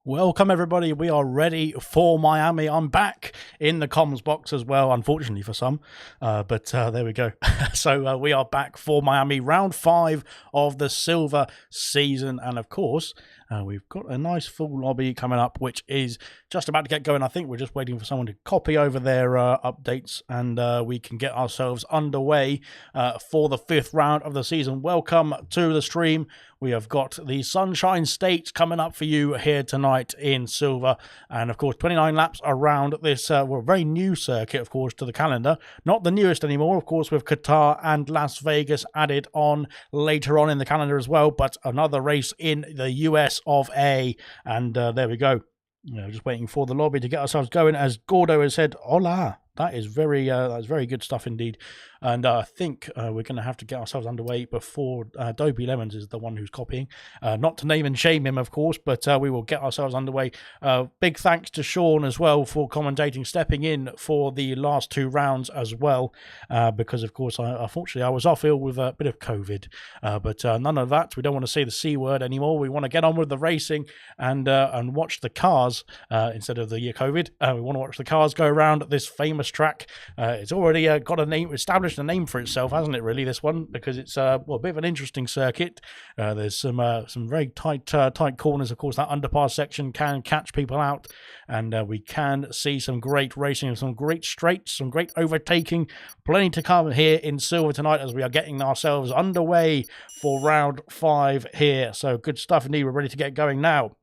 Welcome everybody, we are ready for Miami. I'm back in the comms box as well, unfortunately for some, but there we go. So we are back for Miami, round 5 of the silver season, and of course we've got a nice full lobby coming up, which is just about to get going. I think we're just waiting for someone to copy over their updates, and we can get ourselves underway for the 5th round of the season. Welcome to the stream. We have got the Sunshine State coming up for you here tonight in silver. And, of course, 29 laps around this very new circuit, of course, to the calendar. Not the newest anymore, of course, with Qatar and Las Vegas added on later on in the calendar as well. But another race in the US of A. And there we go. Just waiting for the lobby to get ourselves going. As Gordo has said, hola. That is that's very good stuff indeed. And I think we're going to have to get ourselves underway before Dopey Lemons is the one who's copying. Not to name and shame him, of course, but we will get ourselves underway. Big thanks to Sean as well for commentating, stepping in for the last 2 rounds as well, because, of course, unfortunately, I was off ill with a bit of COVID. But none of that. We don't want to say the C word anymore. We want to get on with the racing and watch the cars instead of the COVID. We want to watch the cars go around this famous track. It's already got a name, established a name for itself, hasn't it, really, this one, because it's a bit of an interesting circuit. There's some very tight corners. Of course, that underpass section can catch people out, and we can see some great racing, some great straights, some great overtaking. Plenty to come here in silver tonight as we are getting ourselves underway for round 5 here. So good stuff indeed. We're ready to get going now.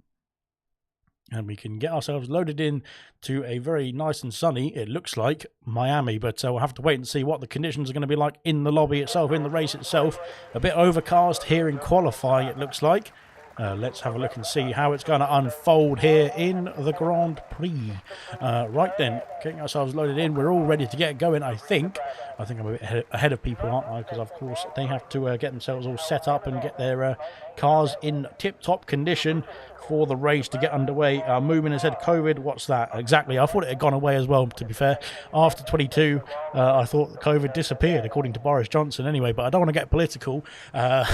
And we can get ourselves loaded in to a very nice and sunny, it looks like, Miami. But we'll have to wait and see what the conditions are going to be like in the lobby itself, in the race itself. A bit overcast here in qualifying, it looks like. Let's have a look and see how it's going to unfold here in the Grand Prix. Right then, getting ourselves loaded in. We're all ready to get going, I think. I think I'm a bit ahead of people, aren't I? Because, of course, they have to get themselves all set up and get their cars in tip-top condition for the race to get underway. Moomin has said COVID. What's that? Exactly. I thought it had gone away as well, to be fair. After 22, I thought COVID disappeared, according to Boris Johnson anyway, but I don't want to get political,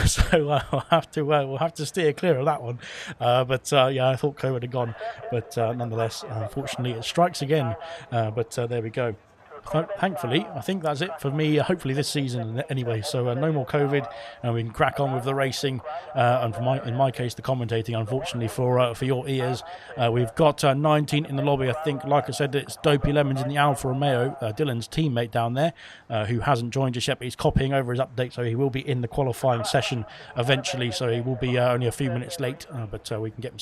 so we'll have to steer clear of that one. Yeah, I thought COVID had gone, but nonetheless, unfortunately, it strikes again. But there we go. Thankfully, I think that's it for me, hopefully this season anyway. So no more COVID, and we can crack on with the racing, and in my case, the commentating, unfortunately, for your ears. We've got 19 in the lobby, I think. Like I said, it's Dopey Lemons in the Alfa Romeo, Dylan's teammate down there, who hasn't joined us yet, but he's copying over his update, so he will be in the qualifying session eventually, so he will be only a few minutes late, but we can get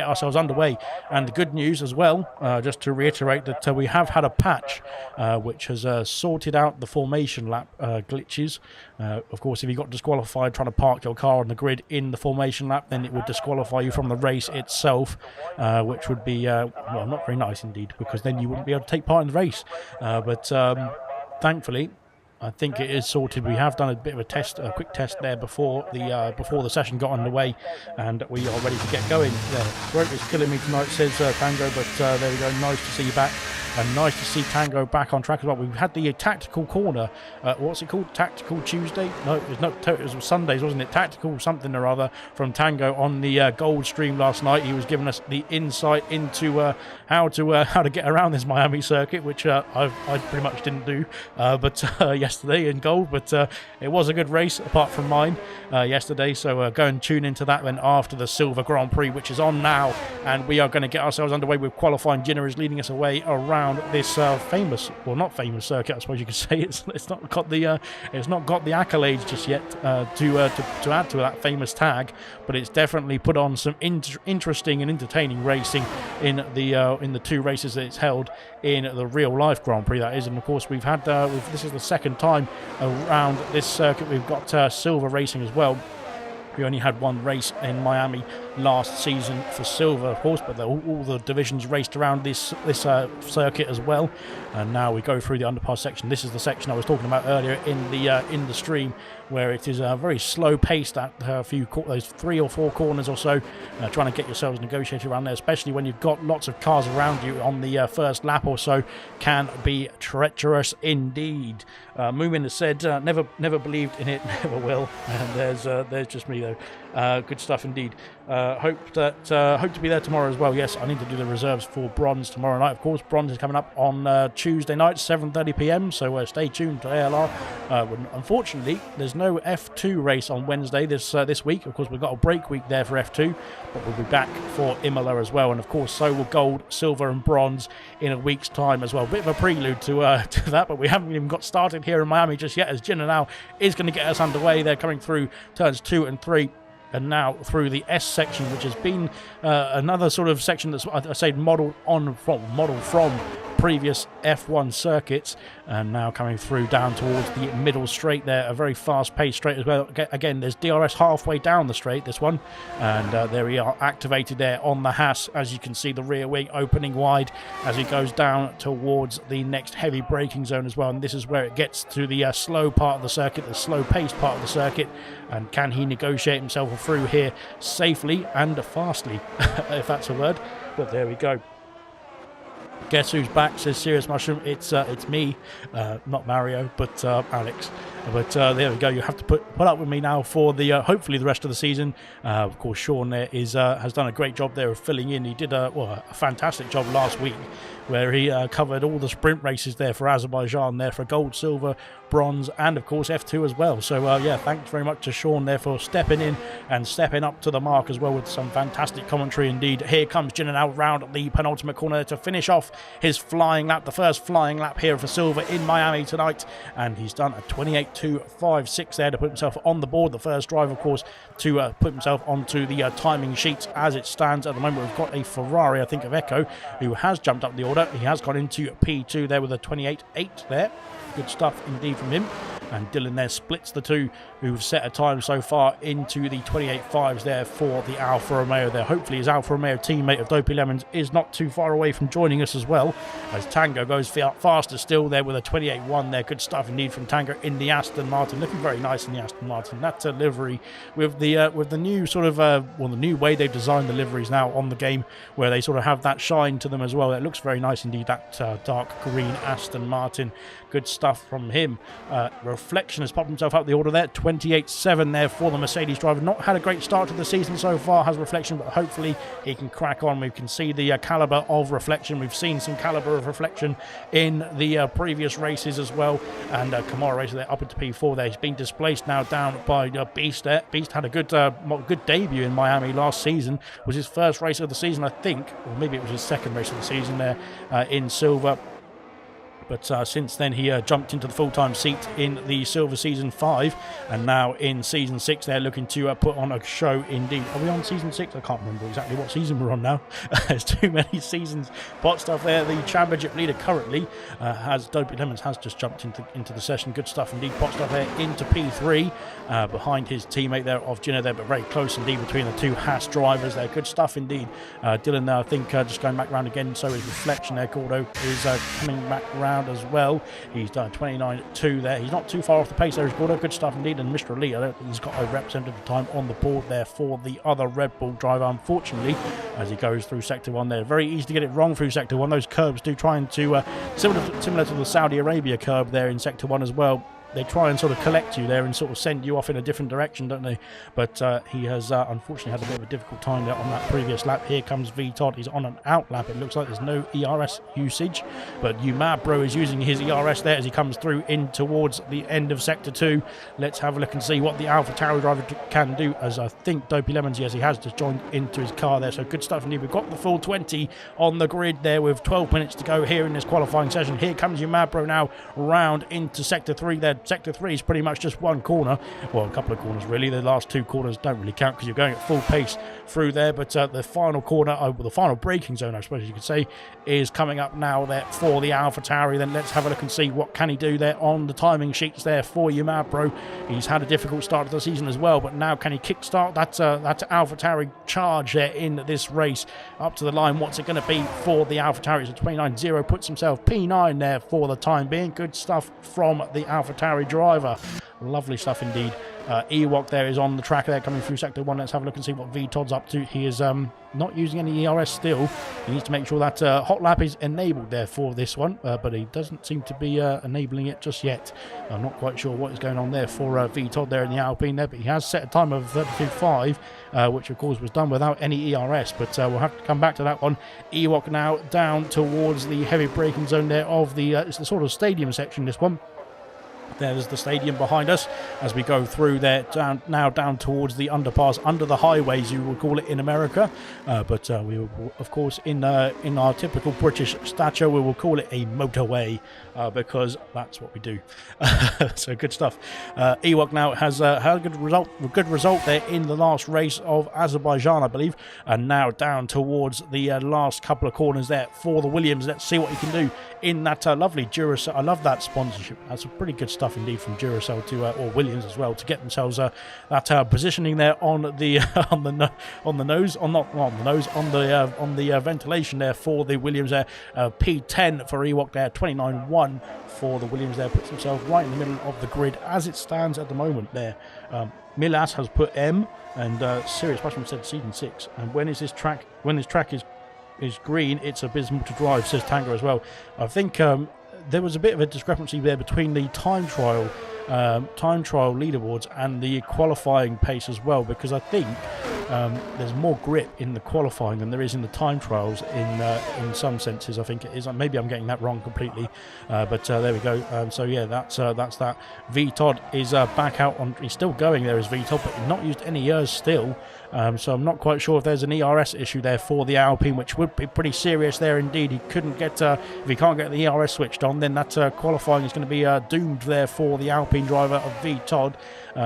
ourselves underway. And the good news as well, just to reiterate, that we have had a patch, which has sorted out the formation lap glitches. Of course, if you got disqualified trying to park your car on the grid in the formation lap, then it would disqualify you from the race itself, which would be, well, not very nice indeed, because then you wouldn't be able to take part in the race. But thankfully, I think it is sorted. We have done a bit of a quick test there before the session got underway, and we are ready to get going. Throat is killing me tonight, says Tango, but there we go. Nice to see you back. And nice to see Tango back on track as well. We've had the tactical corner. What's it called? Tactical Tuesday? No, it was Sundays, wasn't it? Tactical something or other from Tango on the Gold stream last night. He was giving us the insight into how to get around this Miami circuit, which I pretty much didn't do, but yesterday in Gold. But it was a good race, apart from mine yesterday. So go and tune into that then after the Silver Grand Prix, which is on now, and we are going to get ourselves underway with qualifying. Jinner is leading us away around this famous, well, not famous circuit, I suppose you could say. It's not got the accolades just yet to add to that famous tag, but it's definitely put on some interesting and entertaining racing in the 2 races that it's held in the real life Grand Prix, that is. And of course, we've had this is the second time around this circuit we've got silver racing as well. We only had 1 race in Miami last season for silver, of course, but all the divisions raced around this circuit as well. And now we go through the underpass section. This is the section I was talking about earlier in the stream, where it is very slow paced at those 3 or 4 corners or so, trying to get yourselves negotiated around there, especially when you've got lots of cars around you on the first lap or so, can be treacherous indeed. Moomin has said, never believed in it, never will. And there's just me though. Good stuff indeed. Hope to be there tomorrow as well. Yes, I need to do the reserves for bronze tomorrow night. Of course, bronze is coming up on Tuesday night, 7:30 p.m. So stay tuned to ALR. Unfortunately, there's no F2 race on Wednesday this week. Of course, we've got a break week there for F2, but we'll be back for Imola as well. And of course, so will gold, silver, and bronze in a week's time as well. Bit of a prelude to that, but we haven't even got started here in Miami just yet, as Jenna now is going to get us underway. They're coming through turns 2 and 3. And now through the S section, which has been another sort of section that's, I say, modelled from previous F1 circuits, and now coming through down towards the middle straight there, a very fast-paced straight as well. Again, there's DRS halfway down the straight, this one, and there we are, activated there on the Haas. As you can see, the rear wing opening wide as he goes down towards the next heavy braking zone as well, and this is where it gets to the slow part of the circuit, the slow-paced part of the circuit, and can he negotiate himself through here safely and fastly, if that's a word. But there we go. Guess who's back, says Serious Mushroom. It's me, not Mario, but Alex. But there we go. You have to put up with me now for the hopefully the rest of the season. Of course, Sean there has done a great job there of filling in. He did a fantastic job last week, where he covered all the sprint races there for Azerbaijan, there for gold, silver, bronze, and of course F2 as well. So yeah, thanks very much to Sean there for stepping in and stepping up to the mark as well with some fantastic commentary indeed. Here comes Jinnen now round the penultimate corner to finish off his flying lap, the first flying lap here for silver in Miami tonight, and he's done a 28.256 there to put himself on the board. The first driver, of course, to put himself onto the timing sheets as it stands at the moment. We've got a Ferrari, I think, of Echo, who has jumped up the order. He has got into P2 there with a 28.8 there. Good stuff indeed from him. And Dylan there splits the two who've set a time so far into the 28.5s there for the Alfa Romeo there. Hopefully his Alfa Romeo teammate of Dopey Lemons is not too far away from joining us as well, as Tango goes faster still there with a 28.1 there. Good stuff indeed from Tango in the Aston Martin. Looking very nice in the Aston Martin. That livery with the new sort of the new way they've designed the liveries now on the game, where they sort of have that shine to them as well. It looks very nice indeed, that dark green Aston Martin. Good stuff from him. Reflection has popped himself up the order there, 28.7 there for the Mercedes driver. Not had a great start to the season so far, has Reflection, but hopefully he can crack on. We can see the calibre of Reflection. We've seen some calibre of Reflection in the previous races as well, and Kamara racer there up into P4 there. He's been displaced now down by Beast there. Beast had a good debut in Miami last season. It was his first race of the season, I think, or maybe it was his second race of the season there in silver. But since then, he jumped into the full-time seat in the Silver Season 5, and now in Season 6, they're looking to put on a show indeed. Are we on Season 6? I can't remember exactly what season we're on now. There's too many seasons. Pot stuff there. The championship leader currently has Dopey Lemons has just jumped into the session. Good stuff indeed. Pot stuff there into P3 behind his teammate there of Jinner there, but very close indeed between the two Haas drivers there. Good stuff indeed. Dylan there, I think, just going back round again. So is Reflection there. Gordo is coming back round as well. He's done 29.2 there. He's not too far off the pace there. He's got a good stuff indeed. And Mr. Ali, I don't think he's got a representative time on the board there for the other Red Bull driver, unfortunately, as he goes through Sector 1 there. Very easy to get it wrong through Sector 1. Those curbs do try to similar to the Saudi Arabia curb there in Sector 1 as well. They try and sort of collect you there and sort of send you off in a different direction, don't they? But he has unfortunately had a bit of a difficult time there on that previous lap. Here comes V Todd. He's on an out lap. It looks like there's no ERS usage, but Umabro is using his ERS there as he comes through in towards the end of Sector 2. Let's have a look and see what the AlphaTauri driver can do, as I think Dopey Lemons, yes, he has just joined into his car there. So good stuff indeed. We've got the full 20 on the grid there with 12 minutes to go here in this qualifying session. Here comes Umabro now round into Sector 3 there. Sector 3 is pretty much just one corner, well, a couple of corners really. The last two corners don't really count because you're going at full pace through there, but the final corner, the final braking zone, I suppose you could say, is coming up now there for the AlphaTauri. Then let's have a look and see what can he do there on the timing sheets there for Umabro. He's had a difficult start to the season as well, but now can he kickstart that AlphaTauri charge there in this race up to the line? What's it going to be for the AlphaTauri? It's a 29.0, puts himself P9 there for the time being. Good stuff from the AlphaTauri AlphaTauri driver. Lovely stuff indeed. Ewok there is on the track there coming through sector 1. Let's have a look and see what VTOD's up to. He is not using any ERS still. He needs to make sure that hot lap is enabled there for this one, but he doesn't seem to be enabling it just yet. I'm not quite sure what is going on there for VTOD there in the Alpine there, but he has set a time of 32.5, which of course was done without any ERS, but we'll have to come back to that one. Ewok now down towards the heavy braking zone there of the it's the sort of stadium section, this one. There's the stadium behind us as we go through there, down towards the underpass, under the highways you would call it in America, but we will, of course, in our typical British stature, we will call it a motorway, because that's what we do. So good stuff. Ewok now has had a good result there in the last race of Azerbaijan, I believe, and now down towards the last couple of corners there for the Williams. Let's see what he can do in that lovely Duracell. I love that sponsorship. That's a pretty good stuff indeed from Duracell to or Williams as well, to get themselves that positioning there on the ventilation there for the Williams there. P10 for Ewok there, 29.1 for the Williams there, puts himself right in the middle of the grid as it stands at the moment there. Milas has put M, and Sirius Bashman said season 6. And when this track is green, it's abysmal to drive, says Tango as well. I think there was a bit of a discrepancy there between the time trial leaderboards and the qualifying pace as well, because I think there's more grip in the qualifying than there is in the time trials in some senses. I think it is. Maybe I'm getting that wrong completely, but there we go. So yeah, that's that. VTOD is back out on. He's still going there as VTOD, but he's not used any years still. So I'm not quite sure if there's an ERS issue there for the Alpine, which would be pretty serious there indeed. He couldn't get if he can't get the ERS switched on, then that qualifying is going to be doomed there for the Alpine driver of VTOD,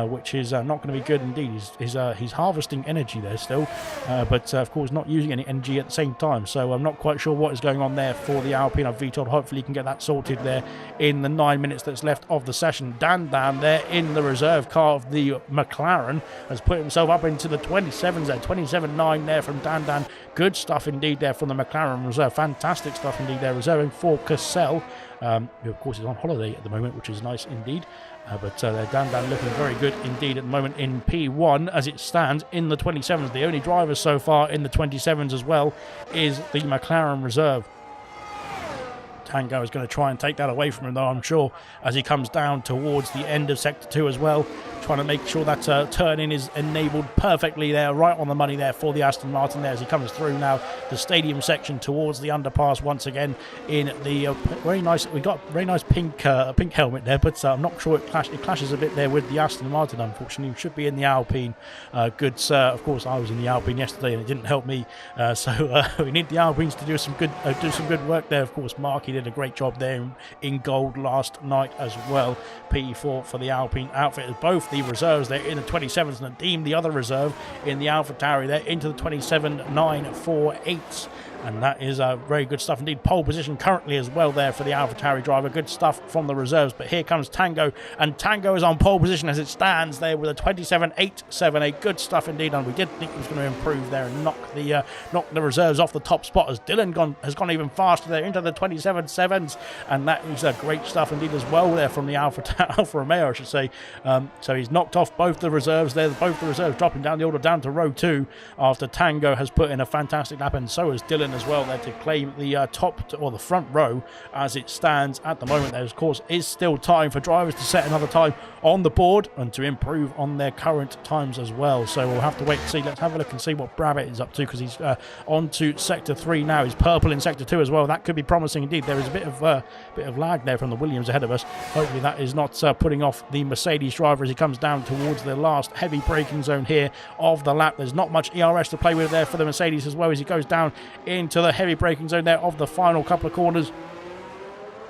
which is not going to be good indeed. He's harvesting energy there still, but of course not using any energy at the same time. So I'm not quite sure what is going on there for the Alpine of VTOD. Hopefully he can get that sorted there in the 9 minutes that's left of the session. Dan there in the reserve car of the McLaren has put himself up into the 27s there, 27.9 there from Dan. Good stuff indeed there from the McLaren reserve. Fantastic stuff indeed there, reserving for Cassell, who of course is on holiday at the moment, which is nice indeed. But Dan looking very good indeed at the moment in P1 as it stands in the 27s. The only driver so far in the 27s as well is the McLaren reserve. Tango is going to try and take that away from him, though, I'm sure, as he comes down towards the end of Sector 2 as well, trying to make sure that turn-in is enabled perfectly there, right on the money there for the Aston Martin there as he comes through now the stadium section towards the underpass once again in the very nice, we got very nice pink helmet there, but I'm not sure it clashes a bit there with the Aston Martin, unfortunately. It should be in the Alpine. Good, of course, I was in the Alpine yesterday and it didn't help me, so we need the Alpines to do some good work there. Of course, Marky did a great job there in gold last night as well. P4 for the Alpine outfit. Both the reserves there in the 27s, and Nadeem, the other reserve, in the AlphaTauri there into the 27.948. And that is very good stuff indeed. Pole position currently as well there for the AlphaTauri driver. Good stuff from the reserves. But here comes Tango, and Tango is on pole position as it stands there with a 27.878. Good stuff indeed. And we did think he was going to improve there and knock the reserves off the top spot, as Dylan has gone even faster there into the 27.7s. And that is great stuff indeed as well there from the Alfa Romeo, I should say. So he's knocked off both the reserves there. Both the reserves dropping down the order down to row 2 after Tango has put in a fantastic lap, and so has Dylan as well there to claim the the front row as it stands at the moment. There, of course, is still time for drivers to set another time on the board and to improve on their current times as well. So we'll have to wait and see. Let's have a look and see what Brabbit is up to, because he's on to Sector 3 now. He's purple in Sector 2 as well. That could be promising indeed. There is a bit of lag there from the Williams ahead of us. Hopefully that is not putting off the Mercedes driver as he comes down towards the last heavy braking zone here of the lap. There's not much ERS to play with there for the Mercedes as well as he goes down into the heavy braking zone there of the final couple of corners.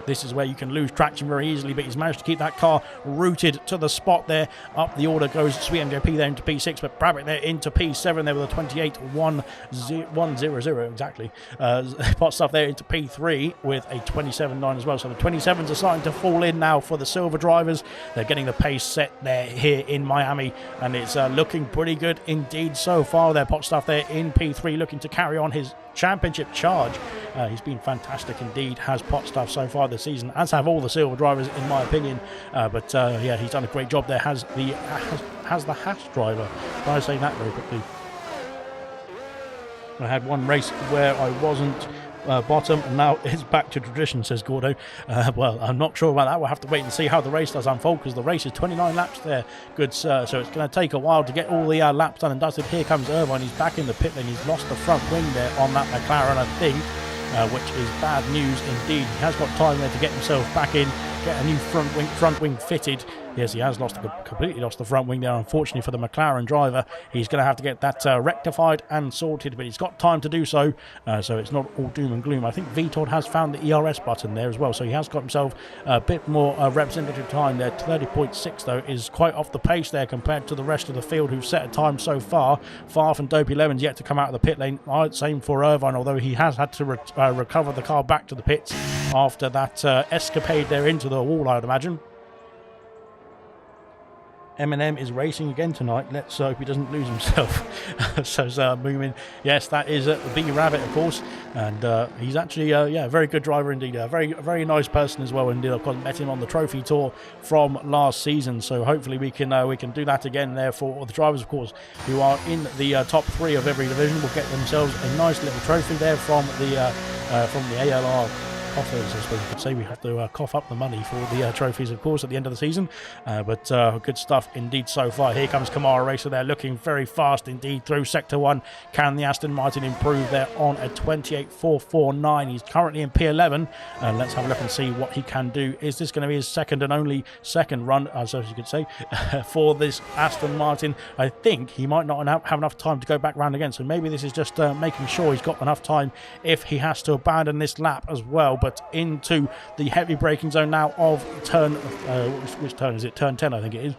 This is where you can lose traction very easily, but he's managed to keep that car rooted to the spot there. Up the order goes Sweet MJP there into P6, but Brabbit there into P7 there with a 28.100 exactly. Pot stuff there into P3 with a 27.9 as well. So the 27s are starting to fall in now for the silver drivers. They're getting the pace set there here in Miami, and it's looking pretty good indeed so far there. Pot stuff there in P3 looking to carry on his championship charge. He's been fantastic indeed, has pot stuff so far this season, as have all the silver drivers in my opinion. But yeah, he's done a great job there. Has the Haas driver. Try to say that very quickly. I had one race where I wasn't bottom, and now it's back to tradition, says Gordo. Well, I'm not sure about that. We'll have to wait and see how the race does unfold, because the race is 29 laps there, good sir. So it's going to take a while to get all the laps done and dusted. Here comes Irvine. He's back in the pit lane. He's lost the front wing there on that McLaren, I think, which is bad news indeed. He has got time there to get himself back in, get a new front wing fitted. Yes, he has completely lost the front wing there, unfortunately for the McLaren driver. He's going to have to get that rectified and sorted, but he's got time to do so, so it's not all doom and gloom. I think Vitold has found the ERS button there as well, so he has got himself a bit more representative time there. 30.6 though is quite off the pace there compared to the rest of the field who've set a time so far. Far from Dopey Lemon's yet to come out of the pit lane. Same for Irvine, although he has had to recover the car back to the pits after that escapade there into the wall, I'd imagine. Eminem is racing again tonight. Let's hope he doesn't lose himself. So moving. Yes, that is B Rabbit, of course, and he's actually yeah, a very good driver indeed. A very nice person as well indeed. Of course, met him on the trophy tour from last season. So hopefully we can do that again there for the drivers, of course, who are in the top 3 of every division. Will get themselves a nice little trophy there from the ALR. Offers, I suppose you could say. We have to cough up the money for the trophies, of course, at the end of the season. But good stuff indeed so far. Here comes Kamara Racer there, looking very fast indeed through Sector 1. Can the Aston Martin improve there on a 28.449? He's currently in P11. Let's have a look and see what he can do. Is this going to be his second and only second run, as you could say, for this Aston Martin? I think he might not have enough time to go back round again. So maybe this is just making sure he's got enough time if he has to abandon this lap as well. But into the heavy braking zone now of turn, which turn is it? Turn 10, I think it is.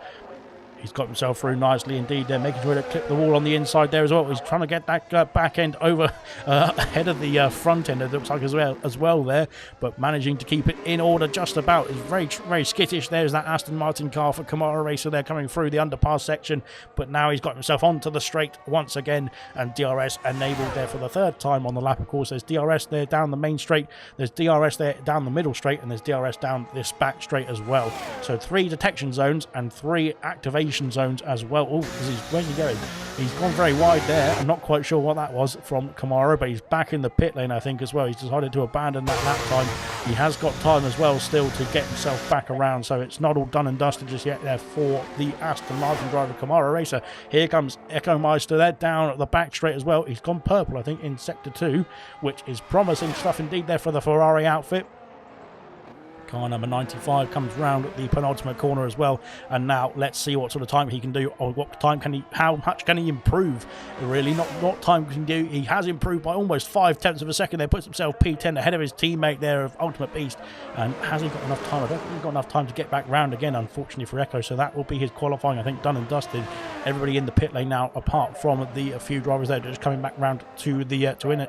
He's got himself through nicely indeed there, making sure to clip the wall on the inside there as well. He's trying to get that back end over ahead of the front end, it looks like, as well there, but managing to keep it in order just about. It's very skittish. There's that Aston Martin car for Kamara Racer there coming through the underpass section, but now he's got himself onto the straight once again, and DRS enabled there for the 3rd time on the lap. Of course, there's DRS there down the main straight, there's DRS there down the middle straight, and there's DRS down this back straight as well. So 3 detection zones and 3 activation zones as well. Oh, where's he going? He's gone very wide there. I'm not quite sure what that was from Kamara, but he's back in the pit lane, I think, as well. He's decided to abandon that lap time. He has got time as well still to get himself back around, so it's not all done and dusted just yet there for the Aston Martin driver, Kamara Racer. Here comes Echo Meister there down at the back straight as well. He's gone purple, I think, in Sector 2, which is promising stuff indeed there for the Ferrari outfit. Car number 95 comes round at the penultimate corner as well, and now let's see what sort of time he can do, or what time can he, how much can he improve? Really, not time can do. He has improved by almost 0.5 of a second there, puts himself P10 ahead of his teammate there of Ultimate Beast, and hasn't got enough time. I don't think he's got enough time to get back round again, unfortunately for Echo. So that will be his qualifying, I think, done and dusted. Everybody in the pit lane now, apart from the few drivers there, just coming back round to the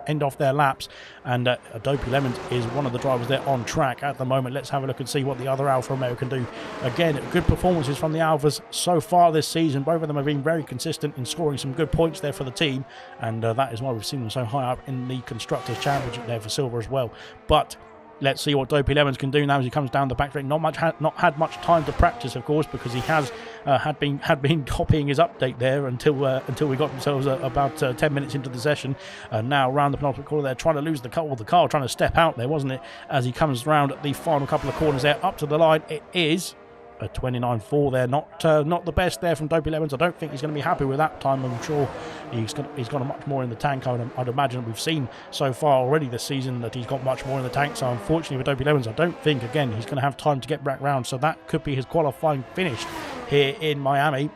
end off their laps, and Dopey Lemons is one of the drivers there on track at the moment. Let's have a look and see what the other Alfa Romeo can do. Again, good performances from the Alfas so far this season. Both of them have been very consistent in scoring some good points there for the team, and that is why we've seen them so high up in the Constructors' Championship there for silver as well. But let's see what Dopey Lemons can do now as he comes down the back straight. Not had much time to practice, of course, because he has had been copying his update there until we got themselves about 10 minutes into the session. Now around the penultimate corner there, trying to lose the car, trying to step out there, wasn't it? As he comes round the final couple of corners there, up to the line. It is a 29.4 there, not the best there from Dopey Lemons. I don't think he's going to be happy with that time. I'm sure he's got much more in the tank. I'd imagine we've seen so far already this season that he's got much more in the tank. So unfortunately for Dopey Lemons, I don't think again he's going to have time to get back round. So that could be his qualifying finish here in Miami.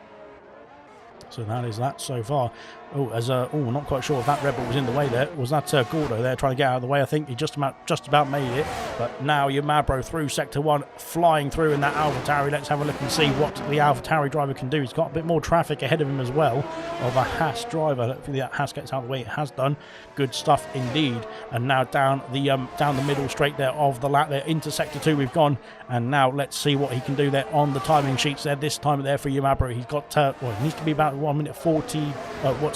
So that is that so far. Not quite sure if that Red Bull was in the way there. Was that Gordo there trying to get out of the way? I think he just about made it. But now Yamabro through Sector 1, flying through in that AlphaTauri. Let's have a look and see what the AlphaTauri driver can do. He's got a bit more traffic ahead of him as well, of a Haas driver. Hopefully that Haas gets out of the way. It has done. Good stuff indeed. And now down the middle straight there of the lap there into Sector 2 we've gone. And now let's see what he can do there on the timing sheets there. This time there for Yamabro, he's got, it needs to be about 1 minute 40,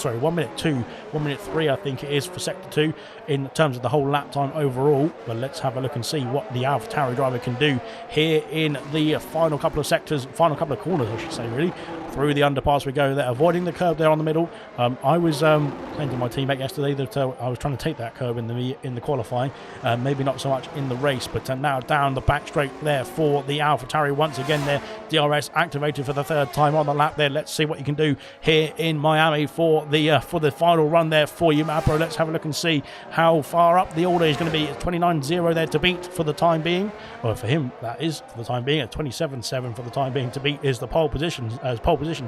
sorry, 1 minute 2, 1 minute 3, I think it is for Sector 2 in terms of the whole lap time overall. But let's have a look and see what the AlphaTauri driver can do here in the final couple of sectors, final couple of corners, I should say, really. Through the underpass we go there, avoiding the curb there on the middle. I was saying to my teammate yesterday that I was trying to take that curb in the qualifying, maybe not so much in the race, but now down the back straight there for the AlphaTauri once again there. DRS activated for the third time on the lap there. Let's see what you can do here in Miami for the final run there for you, Mabro. Let's have a look and see how far up the order is going to be. It's 29.0 there to beat for the time being, or for him that is for the time being. At 27.7 for the time being to beat is the pole position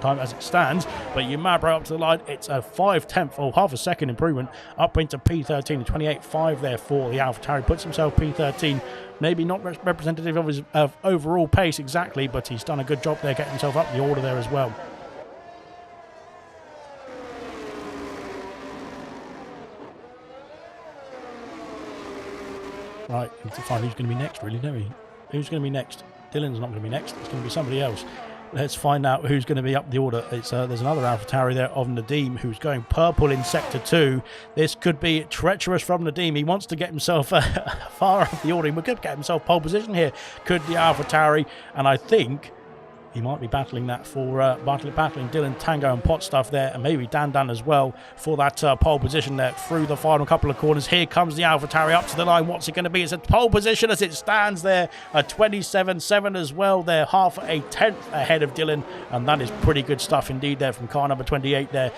time as it stands. But Mabro up to the line. It's a 5/10 or half a second improvement up into P13. 28.5 there for the AlphaTauri. Puts himself P13. Maybe not representative of his overall pace exactly, but he's done a good job there getting himself up the order there as well. Right, need to find who's going to be next, really, don't we? Who's going to be next? Dylan's not going to be next. It's going to be somebody else. Let's find out who's going to be up the order. It's there's another AlphaTauri there of Nadim who's going purple in Sector 2. This could be treacherous from Nadim. He wants to get himself far up the order. He could get himself pole position here. Could the AlphaTauri? And I think he might be battling that for battling Dylan, Tango and Pot stuff there, and maybe Dan as well for that pole position there through the final couple of corners. Here comes the AlphaTauri up to the line. What's it going to be? It's a pole position as it stands there. A 27.7 as well there, half a tenth ahead of Dylan, and that is pretty good stuff indeed there from car number 28 there.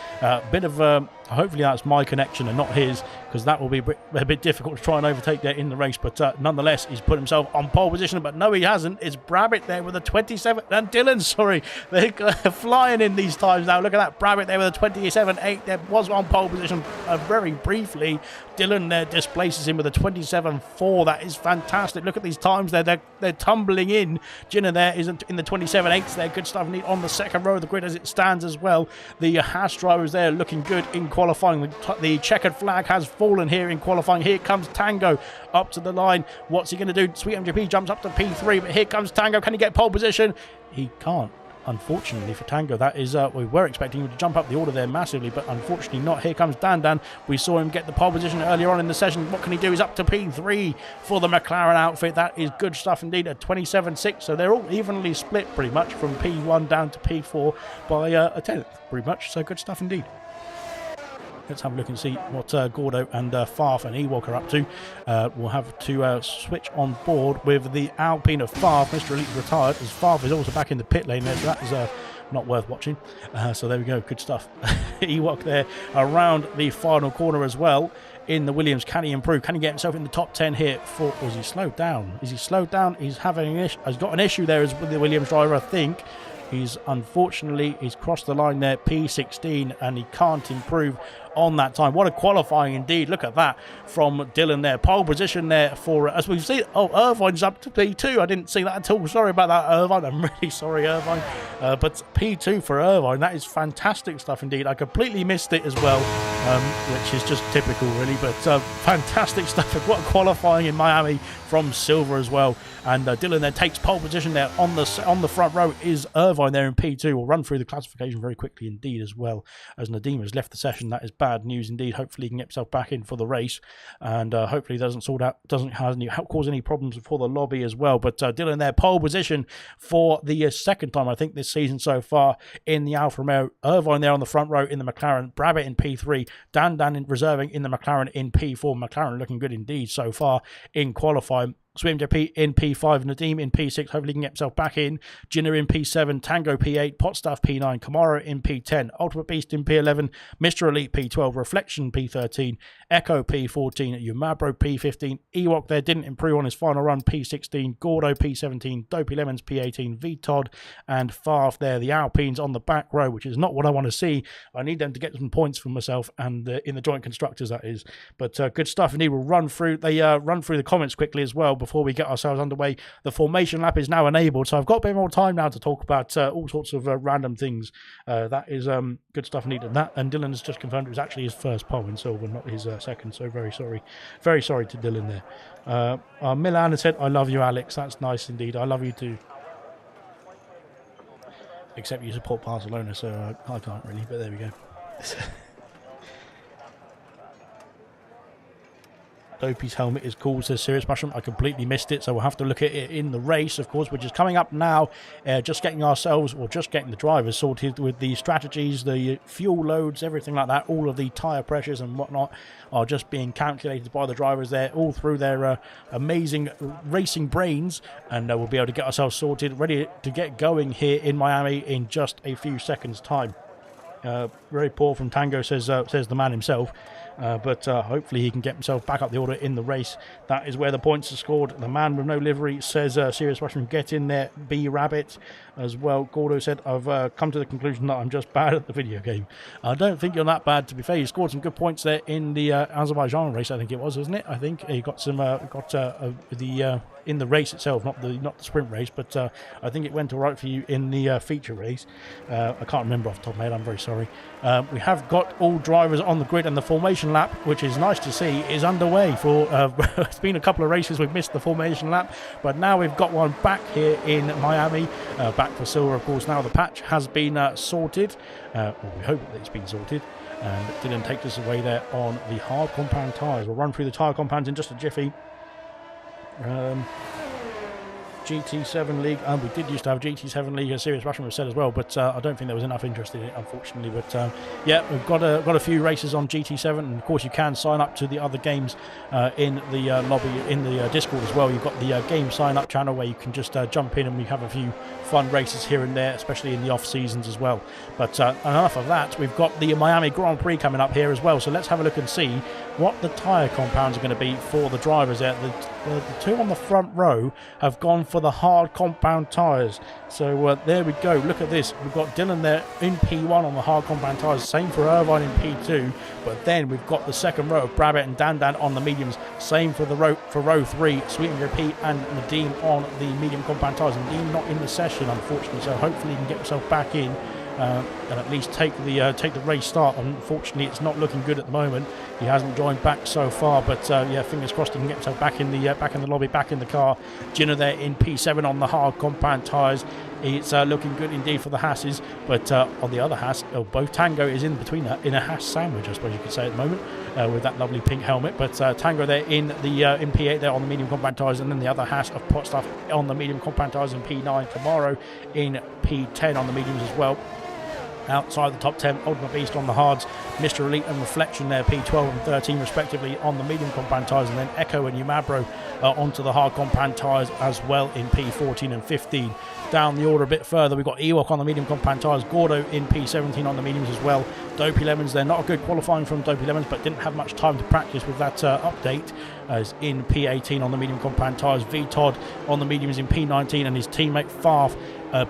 Bit of hopefully that's my connection and not his, because that will be a bit difficult to try and overtake there in the race. But nonetheless, he's put himself on pole position. But no, he hasn't. It's Brabbit there with a 27. And Dylan, sorry, they're flying in these times now. Look at that. Brabbit there with a 27.8. There was on pole position very briefly. Dylan there displaces him with a 27.4. That is fantastic. Look at these times there. They're tumbling in. Jenna there isn't in the 27.8s there. Good stuff on the second row of the grid as it stands as well. The Haas drivers there looking good in qualifying. The checkered flag has fallen here in qualifying. Here comes Tango up to the line. What's he going to do? Sweet MGP jumps up to P3, but here comes Tango. Can he get pole position? He can't. Unfortunately for Tango, that is we were expecting him to jump up the order there massively, but unfortunately not. Here comes Dan. We saw him get the pole position earlier on in the session. What can he do? He's up to P3 for the McLaren outfit. That is good stuff indeed at 27.6. So they're all evenly split pretty much from P1 down to P4 by a tenth pretty much. So good stuff indeed. Let's have a look and see what Gordo and Farf and Ewok are up to. We'll have to switch on board with the Alpine of Farf. Mr. Elite retired, as Farf is also back in the pit lane there, so that is not worth watching. So there we go, good stuff. Ewok there around the final corner as well in the Williams. Can he improve? Can he get himself in the top 10 here? Or is he slowed down? Is he slowed down? He's having an issue. He's got an issue there with the Williams driver, I think. He's crossed the line there, P16, and he can't improve on that time. What a qualifying indeed. Look at that from Dylan there. Pole position there for, as we've seen, Irvine's up to P2. I didn't see that at all. Sorry about that, Irvine. I'm really sorry, Irvine. But P2 for Irvine, that is fantastic stuff indeed. I completely missed it as well, which is just typical really, but fantastic stuff. What a qualifying in Miami from Silver as well. And Dylan there takes pole position there on the front row is Irvine there in P2. We'll run through the classification very quickly indeed as well, as Nadim has left the session. That is bad news indeed. Hopefully he can get himself back in for the race, and hopefully doesn't cause any problems for the lobby as well. But Dylan there, pole position for the second time I think this season so far in the Alfa Romeo. Irvine there on the front row in the McLaren. Brabbit in P3. Dan in reserving in the McLaren in P4. McLaren looking good indeed so far in qualifying. Swim JP in P5, Nadim in P6, hopefully he can get himself back in. Jinner in P7, Tango P8, Potstaff P9, Kamara in P10, Ultimate Beast in P11, Mr. Elite P12, Reflection P13, Echo P14, Umabro P15, Ewok there didn't improve on his final run, P16, Gordo P17, Dopey Lemons P18, V-Todd and Farf there, the Alpines on the back row, which is not what I want to see. I need them to get some points for myself and in the joint constructors, that is. But good stuff indeed. We'll run through the comments quickly as well before we get ourselves underway. The formation lap is now enabled, so I've got a bit more time now to talk about all sorts of random things. That is good stuff indeed. And Dylan has just confirmed it was actually his first pole in silver, not his second, so very sorry to Dylan there. Milan has said, I love you, Alex. That's nice indeed. I love you too. Except you support Barcelona, so I can't really, but there we go. Dopey's helmet is cool, says Serious Mushroom. I completely missed it, so we'll have to look at it in the race, of course, which is coming up now. Just getting ourselves, or just getting the drivers sorted with the strategies, the fuel loads, everything like that. All of the tyre pressures and whatnot are just being calculated by the drivers there, all through their amazing racing brains, and we'll be able to get ourselves sorted, ready to get going here in Miami in just a few seconds' time. Very poor from Tango, says the man himself. But hopefully he can get himself back up the order in the race. That is where the points are scored. The man with no livery says, Serious Mushroom, get in there, B Rabbit as well. Gordo said, I've come to the conclusion that I'm just bad at the video game. I don't think you're that bad, to be fair. You scored some good points there in the Azerbaijan race, I think it was, isn't it? I think he got some in the race itself, not the sprint race, but I think it went all right for you in the feature race. I can't remember off the top of my head, I'm very sorry. We have got all drivers on the grid, and the formation lap, which is nice to see, is underway. For it's been a couple of races we've missed the formation lap, but now we've got one back here in Miami, back for silver, of course. Now the patch has been sorted, well, we hope that it's been sorted, and it didn't take us away there on the hard compound tyres. We'll run through the tyre compounds in just a jiffy. GT7 League, and we did used to have GT7 League, as Serious Mushroom was said as well, but I don't think there was enough interest in it, unfortunately. But yeah, we've got a few races on GT7, and of course you can sign up to the other games in the lobby, in the Discord as well. You've got the game sign up channel where you can just jump in, and we have a few fun races here and there, especially in the off seasons as well. But enough of that, we've got the Miami Grand Prix coming up here as well, so let's have a look and see what the tyre compounds are going to be for the drivers there. The two on the front row have gone for the hard compound tyres. So there we go. Look at this. We've got Dylan there in P1 on the hard compound tyres. Same for Irvine in P2. But then we've got the second row of Brabbit and Dan on the mediums. Same for row 3. Sweet and Repeat and Nadeem on the medium compound tyres. Nadeem not in the session, unfortunately. So hopefully he can get himself back in. And at least take the race start. Unfortunately, it's not looking good at the moment. He hasn't joined back so far, but yeah, fingers crossed he can get himself back in the lobby, back in the car. Ginner there in P7 on the hard compound tyres. It's looking good indeed for the Hasses, but on the other Hass, both Tango is in between that, in a Hass sandwich, I suppose you could say at the moment, with that lovely pink helmet. But Tango there in P8 there on the medium compound tyres, and then the other Hass of Pot Stuff on the medium compound tyres in P9. Tomorrow in P10 on the mediums as well. Outside the top 10, Ultimate Beast on the hards, Mr. Elite and Reflection there, P12 and 13 respectively on the medium compound tyres, and then Echo and Umabro onto the hard compound tyres as well in P14 and 15. Down the order a bit further, we've got Ewok on the medium compound tyres, Gordo in P17 on the mediums as well. Dopey Lemons there, not a good qualifying from Dopey Lemons, but didn't have much time to practice with that update, as in P18 on the medium compound tyres. V Todd on the mediums in P19, and his teammate Farf,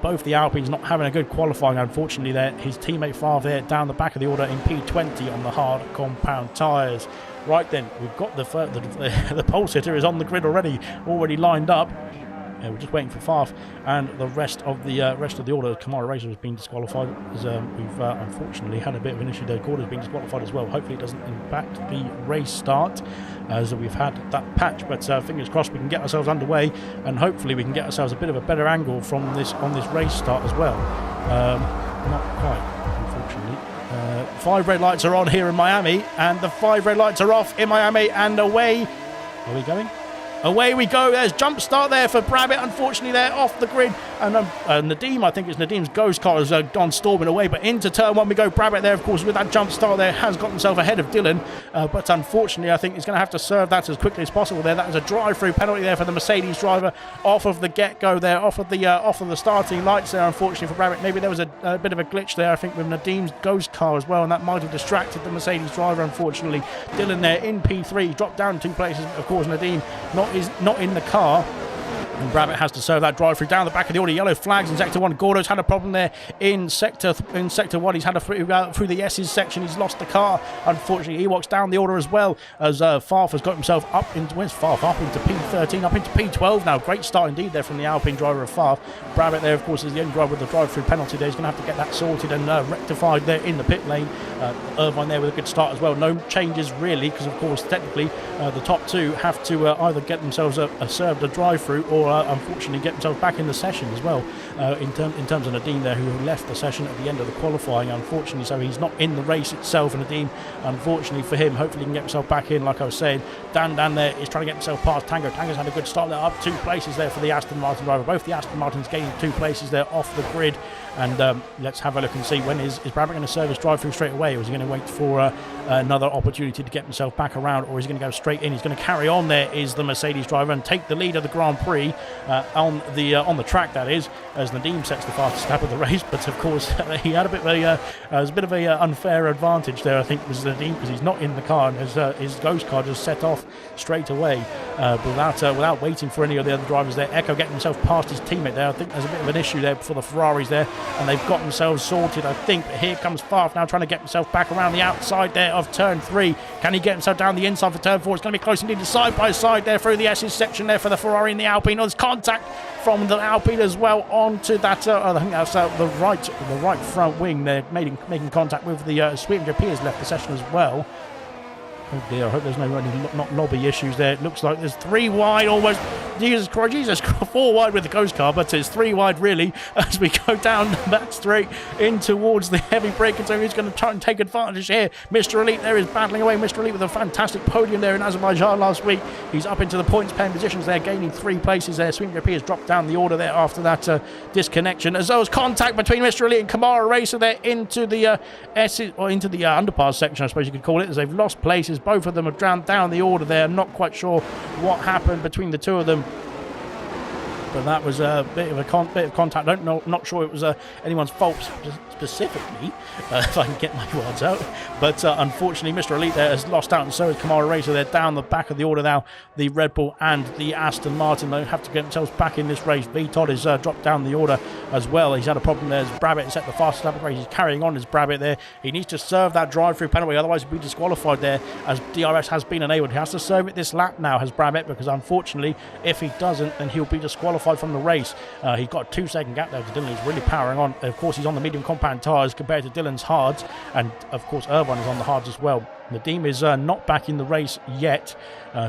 both the Alpines not having a good qualifying, unfortunately there. His teammate Farf there down the back of the order in P20 on the hard compound tyres. Right then, we've got the pole sitter is on the grid already lined up. We're just waiting for Farf, and the rest of the order. Kamara Racer has been disqualified, as we've unfortunately had a bit of an issue there. Gordo's been disqualified as well. Hopefully it doesn't impact the race start, as we've had that patch, but fingers crossed we can get ourselves underway, and hopefully we can get ourselves a bit of a better angle from this race start as well. Not quite, unfortunately. 5 red lights are on here in Miami, and the 5 red lights are off in Miami, and away are we going? Away we go. There's jump start there for Brabbit. Unfortunately, they're off the grid. And Nadeem, I think it's Nadeem's ghost car, has gone storming away. But into turn 1 we go. Brabbit there, of course, with that jump start there, has got himself ahead of Dylan. But unfortunately, I think he's going to have to serve that as quickly as possible there. That was a drive-through penalty there for the Mercedes driver off of the get-go there, off of the starting lights there, unfortunately for Brabbit. Maybe there was a bit of a glitch there, I think, with Nadeem's ghost car as well, and that might have distracted the Mercedes driver, unfortunately. Dylan there in P3, dropped down 2 places. Of course, Nadeem not in the car, and Brabbit has to serve that drive through down the back of the order. Yellow flags in sector 1. Gordo's had a problem there in sector 1. He's had through the S's section. He's lost the car. Unfortunately, Ewok's down the order as well, as Farf has got himself up into Farf up into P13, up into P12 now. Great start indeed there from the Alpine driver of Farf. Brabbit there, of course, is the only driver with the drive-through penalty there. He's going to have to get that sorted and rectified there in the pit lane. Irvine there with a good start as well. No changes really, because of course technically the top 2 have to either get themselves served a drive-through, or unfortunately get themselves back in the session as well. in terms of Nadeem there, who left the session at the end of the qualifying, unfortunately, so he's not in the race itself. And Nadeem, unfortunately for him, hopefully he can get himself back in. Like I was saying, Dan there is trying to get himself past Tango. Tango's had a good start there, up 2 places there for the Aston Martin driver. Both the Aston Martins gaining 2 places there off the grid. And let's have a look and see, when is Brabham going to serve his drive-through straight away, or is he going to wait for another opportunity to get himself back around, or is he going to go straight in? He's going to carry on. There is the Mercedes driver and take the lead of the Grand Prix on the track, that is, as Nadeem sets the fastest lap of the race. But of course, he had a bit of a unfair advantage there, I think, was Nadeem, because he's not in the car, and his ghost car just set off straight away without waiting for any of the other drivers there. Echo getting himself past his teammate there. I think there's a bit of an issue there for the Ferraris there, and they've got themselves sorted, I think. But here comes Farf now, trying to get himself back around the outside there of turn 3. Can he get himself down the inside for turn 4? It's going to be close indeed, side by side there through the S's section there for the Ferrari and the Alpine. There's contact from the Alpine as well onto that. I think that's the right front wing. They're making contact with the Sweet MJP has left the session as well. Oh dear, I hope there's not lobby issues there. It looks like there's 3 wide almost. Jesus Christ, 4 wide with the ghost car, but it's 3 wide really as we go down that straight in towards the heavy braking. So he's going to try and take advantage here. Mr. Elite there is battling away. Mr. Elite with a fantastic podium there in Azerbaijan last week. He's up into the points paying positions there, gaining 3 places there. Sweet MJP has dropped down the order there after that disconnection, as well as contact between Mr. Elite and Kamara Racer there into the underpass section, I suppose you could call it, as they've lost places. Both of them have drowned down the order there. I'm not quite sure what happened between the 2 of them, but that was a bit of contact. Not sure it was anyone's fault specifically, if I can get my words out. But unfortunately, Mr. Elite there has lost out, and so is Kamara Racer. They're down the back of the order now. The Red Bull and the Aston Martin, they have to get themselves back in this race. V Todd has dropped down the order as well. He's had a problem there as Brabham set the fastest lap of the race. He's carrying on as Brabham there. He needs to serve that drive-through penalty, otherwise he'll be disqualified there, as DRS has been enabled. He has to serve it this lap now, has Brabham, because unfortunately, if he doesn't, then he'll be disqualified from the race. He's got a 2-second gap there to Dylan. He's really powering on. Of course, he's on the medium compound tyres compared to Dylan's hards, and of course Irvine is on the hards as well. Nadeem is not back in the race yet,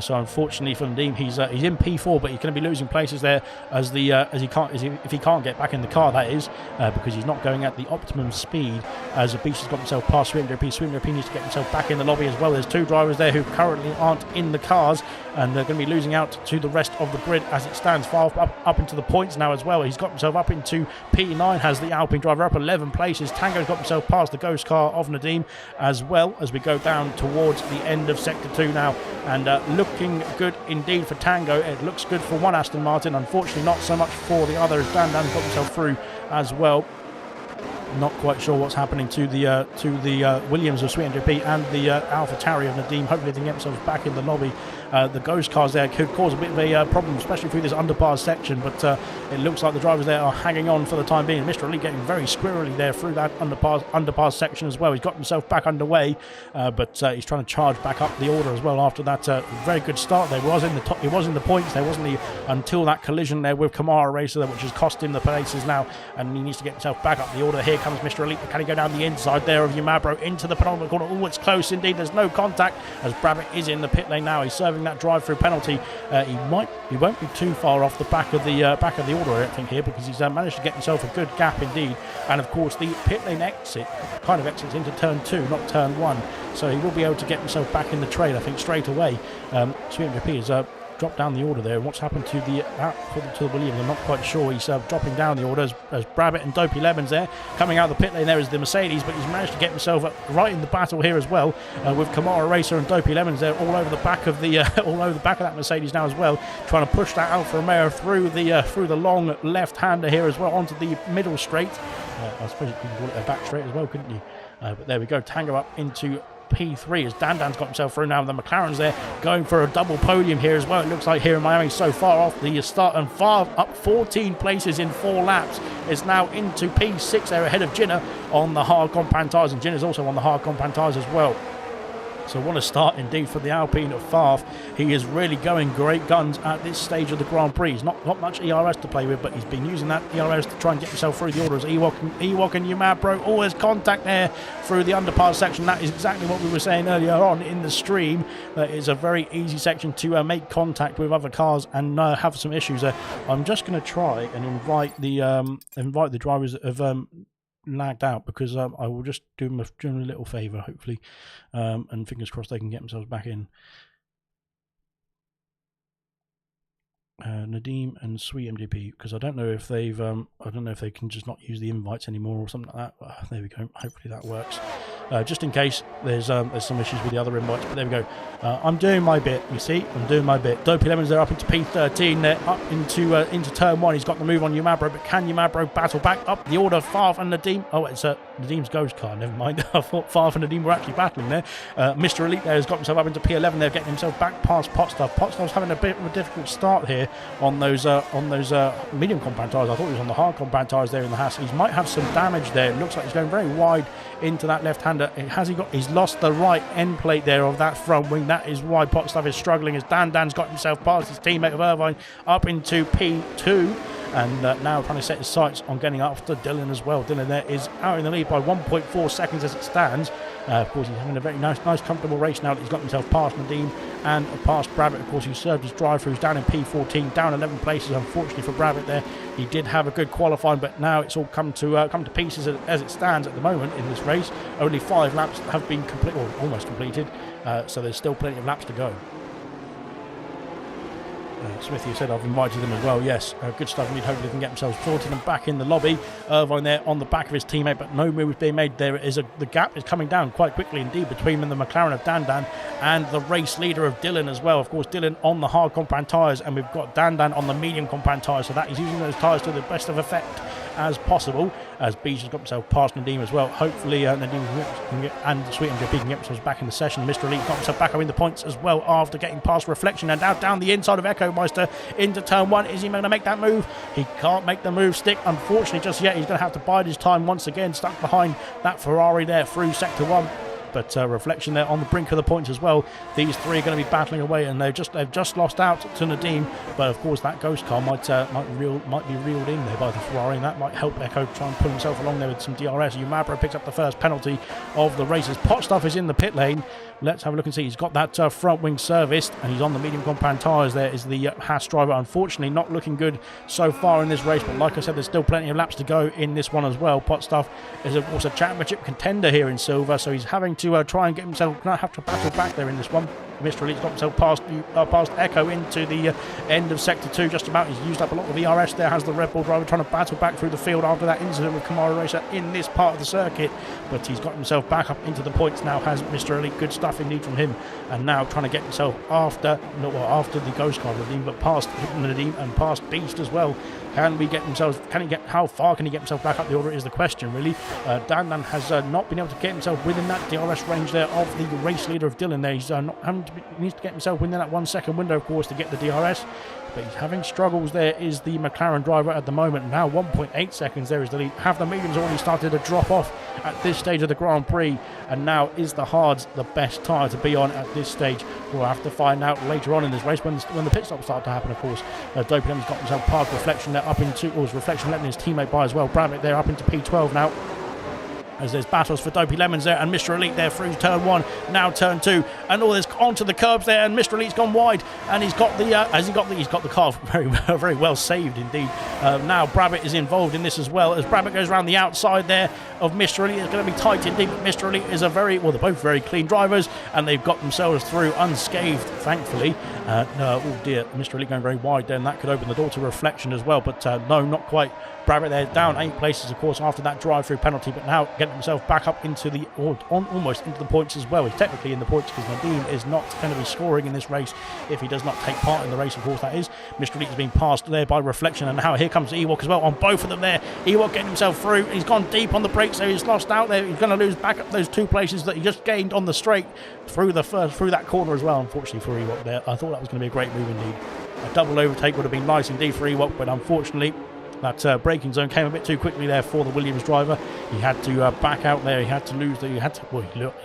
so unfortunately for Nadeem, he's in P4, but he's going to be losing places there if he can't get back in the car, that is, because he's not going at the optimum speed. As the Beast has got himself past Swim JP needs to get himself back in the lobby as well. There's 2 drivers there who currently aren't in the cars, and they're going to be losing out to the rest of the grid as it stands. Far up into the points now as well. He's got himself up into P9, has the Alpine driver up 11 places. Tango's got himself past the ghost car of Nadeem as well, as we go down towards the end of Sector 2 now, and looking good indeed for Tango. It looks good for one Aston Martin, unfortunately not so much for the other, as Dan's got himself through as well. Not quite sure what's happening to the Williams of Sweet MJP and the AlphaTauri of Nadeem. Hopefully they can get themselves back in the lobby. The ghost cars there could cause a bit of a problem, especially through this underpass section, but it looks like the drivers there are hanging on for the time being. Mr. Elite getting very squirrely there through that underpass section as well. He's got himself back underway, but he's trying to charge back up the order as well after that very good start there. He was in the points there, wasn't he, until that collision there with Kamara Racer there, which has cost him the places now, and he needs to get himself back up the order. Here comes Mr. Elite. Can he go down the inside there of Yamabro into the penultimate corner? Oh, it's close indeed. There's no contact as Brabham is in the pit lane now. He's serving that drive-through penalty. He won't be too far off the back of the order, I don't think, here, because he's managed to get himself a good gap indeed. And of course, the pit lane exit kind of exits into turn 2, not turn 1, so he will be able to get himself back in the trade, I think, straight away. Sweet MJP is dropped down the order there. What's happened to the Williams, I'm not quite sure. He's dropping down the order as Brabham and Dopey Lemons there. Coming out of the pit lane there is the Mercedes, but he's managed to get himself right in the battle here as well, with Kamara Racer and Dopey Lemons there all over the back of that Mercedes now as well, trying to push that Alfa Romeo through the long left-hander here as well onto the middle straight. I suppose you could call it a back straight as well, couldn't you? But there we go. Tango up into P3 as Dan's got himself through now. The McLaren's there going for a double podium here as well. It looks like here in Miami, so far off the start and far up 14 places in 4 laps. Is now into P6 there ahead of Jinnah on the hard compound tyres, and Jinnah's also on the hard compound tyres as well. So what a start indeed for the Alpine of Farf. He is really going great guns at this stage of the Grand Prix. He's not got much ERS to play with, but he's been using that ERS to try and get himself through the orders. Ewok and Umabro, oh, there's contact there through the underpass section. That is exactly what we were saying earlier on in the stream. That is a very easy section to make contact with other cars and have some issues there. I'm just going to try and invite the drivers that have lagged out, because I will just do them a little favour, hopefully, and fingers crossed they can get themselves back in. Nadim and Sweet MGP, because I don't know if they've I don't know if they can just not use the invites anymore or something like that. There we go. Hopefully that works. Just in case there's some issues with the other invites, but there we go. I'm doing my bit. You see, I'm doing my bit. Dopey Lemons, they're up into P13. They're up into turn 1. He's got the move on Umabro, but can Umabro battle back up the order? Farf and Nadim. Oh, it's Nadim's ghost car. Never mind. I thought Farf and Nadim were actually battling there. Mr. Elite there has got himself up into P11. They're getting himself back past Potstuff. Potstuff's having a bit of a difficult start here on those medium compound tyres. I thought he was on the hard compound tyres there in the Haas. He might have some damage there. It looks like he's going very wide into that left-hander. He's lost the right end plate there of that front wing. That is why Potstuff is struggling, as Dan's got himself past his teammate of Irvine up into P2. And now trying to set his sights on getting after Dylan as well. Dylan there is out in the lead by 1.4 seconds as it stands. Of course, he's having a very nice, comfortable race now that he's got himself past Nadim and past Brabbit. Of course, he served his drive-throughs down in P14, down 11 places. Unfortunately for Brabbit there, he did have a good qualifying, but now it's all come to pieces as it stands at the moment in this race. Only 5 laps have been complete, or almost completed, so there's still plenty of laps to go. Smithy said I've invited them as well. Yes, good stuff. Indeed. Hopefully they can get themselves sorted and back in the lobby. Irvine there on the back of his teammate, but no moves being made. There is the gap is coming down quite quickly indeed between them, the McLaren of Dan and the race leader of Dylan as well. Of course, Dylan on the hard compound tyres, and we've got Dan on the medium compound tyres, so that is using those tyres to the best of effect as possible, as Beach has got himself past Nadim as well. Hopefully Nadim and Sweet MJP can get themselves back in the session. Mr. Elite got himself back up in the points as well after getting past Reflection, and now down the inside of Echo Meister into turn 1. Is he going to make that move? He can't make the move stick, unfortunately, just yet. He's going to have to bide his time once again, stuck behind that Ferrari there through sector 1. But Reflection there on the brink of the points as well. These three are going to be battling away, and they've just lost out to Nadim. But of course, that ghost car might be reeled in there by the Ferrari, and that might help Echo try and pull himself along there with some DRS. Umabro picks up the first penalty of the races. Potstuff is in the pit lane. Let's have a look and see. He's got that front wing serviced, and he's on the medium compound tyres. There is the Haas driver. Unfortunately, not looking good so far in this race, but like I said, there's still plenty of laps to go in this one as well. Potstuff is, of course, a championship contender here in Silver, so he's having to try and get himself, not have to battle back there in this one. Mr. Elite's got himself past Echo into the end of Sector 2 just about. He's used up a lot of ERS there, has the Red Bull driver trying to battle back through the field after that incident with Camaro Racer in this part of the circuit, but he's got himself back up into the points now, has Mr. Elite. Good stuff indeed from him, and now trying to get himself after the Ghost car Nadim, but past Nadim and past Beast as well. How far can he get himself back up the order is the question, really. Dan has not been able to get himself within that DRS range there of the race leader of Dylan there. He's needs to get himself within that 1 second window, of course, to get the DRS, but he's having struggles. There is the McLaren driver at the moment. Now 1.8 seconds there is the lead. Have the mediums already started to drop off at this stage of the Grand Prix, and now is the hards the best tyre to be on at this stage? We'll have to find out later on in this race when the pit stops start to happen, of course. Dopey Lemon's got himself past Reflection there up into, or Reflection letting his teammate by as well. Brabbit there up into P12 now, as there's battles for Dopey Lemons there, and Mr. Elite there through turn 1, now turn 2, and all this onto the curbs there, and Mr. Elite's gone wide, and he's got the car very well saved indeed. Now Brabbit is involved in this as well, as Brabbit goes around the outside there of Mr. Elite. It's going to be tight indeed, but Mr. Elite is they're both very clean drivers, and they've got themselves through unscathed, thankfully. Oh dear, Mr. Elite going very wide there, and that could open the door to Reflection as well, but no, not quite. Brabbit there down 8 places, of course, after that drive-through penalty, but now getting himself back up into almost into the points as well. He's technically in the points because Nadim is not going to be scoring in this race if he does not take part in the race, of course, that is. Mr. Elite has been passed there by Reflection, and now here comes Ewok as well on both of them there. Ewok getting himself through. He's gone deep on the brakes, so he's lost out there. He's going to lose back up those 2 places that he just gained on the straight through that corner as well, unfortunately for Ewok there. I thought that was going to be a great move indeed. A double overtake would have been nice indeed for Ewok, but unfortunately that braking zone came a bit too quickly there for the Williams driver. He had to back out there. He had to lose. He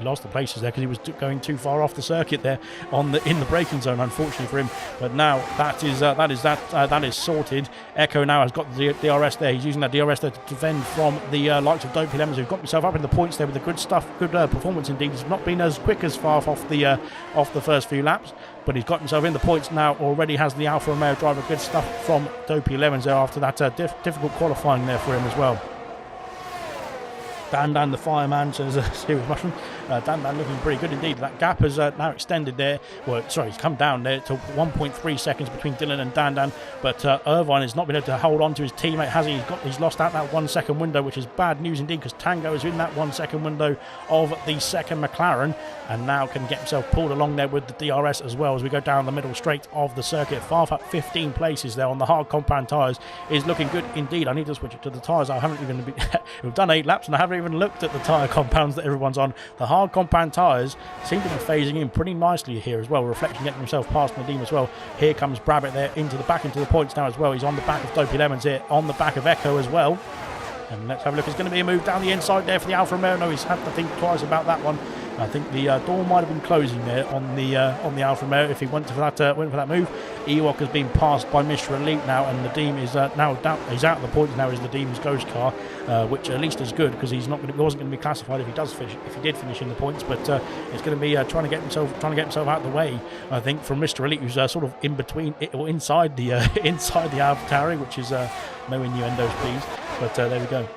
lost the places there because he was going too far off the circuit there in the braking zone, unfortunately for him. But now that is sorted. Echo now has got the DRS there. He's using that DRS there to defend from the likes of Dopey Lemons, who've got himself up in the points there with the good stuff, good performance indeed. He's not been as quick as far off the first few laps, but he's got himself in the points now. Already has the Alfa Romeo driver. Good stuff from Dopey Lemons there after that difficult qualifying there for him as well. Dan the fireman says serious mushroom. Dan looking pretty good indeed. That gap has now extended there. Well, sorry, it's come down there to 1.3 seconds between Dylan and Dan. But Irvine has not been able to hold on to his teammate, has he? He's lost out that 1 second window, which is bad news indeed, because Tango is in that 1 second window of the second McLaren, and now can get himself pulled along there with the DRS as well as we go down the middle straight of the circuit. Far up 15 places there on the hard compound tyres is looking good indeed. I need to switch it to the tyres. I haven't even we've done 8 laps and I haven't even looked at the tyre compounds that everyone's on. The hard compound tyres seem to be phasing in pretty nicely here as well. Reflection getting himself past Nadim as well. Here comes Brabbit there into the points now as well. He's on the back of Dopey Lemons here, on the back of Echo as well. And let's have a look. It's going to be a move down the inside there for the Alfa Romeo. No, he's had to think twice about that one. I think the door might have been closing there on the Alfa Romeo if he went for that move. Ewok has been passed by Mr. Elite now, and Nadim is now down. He's out of the points now. Is Nadim's ghost car, which at least is good because he wasn't going to be classified if he did finish in the points. But it's going to be trying to get himself out of the way. I think from Mr. Elite, who's sort of in between or inside the AlphaTauri, which is no innuendos, please. But there we go.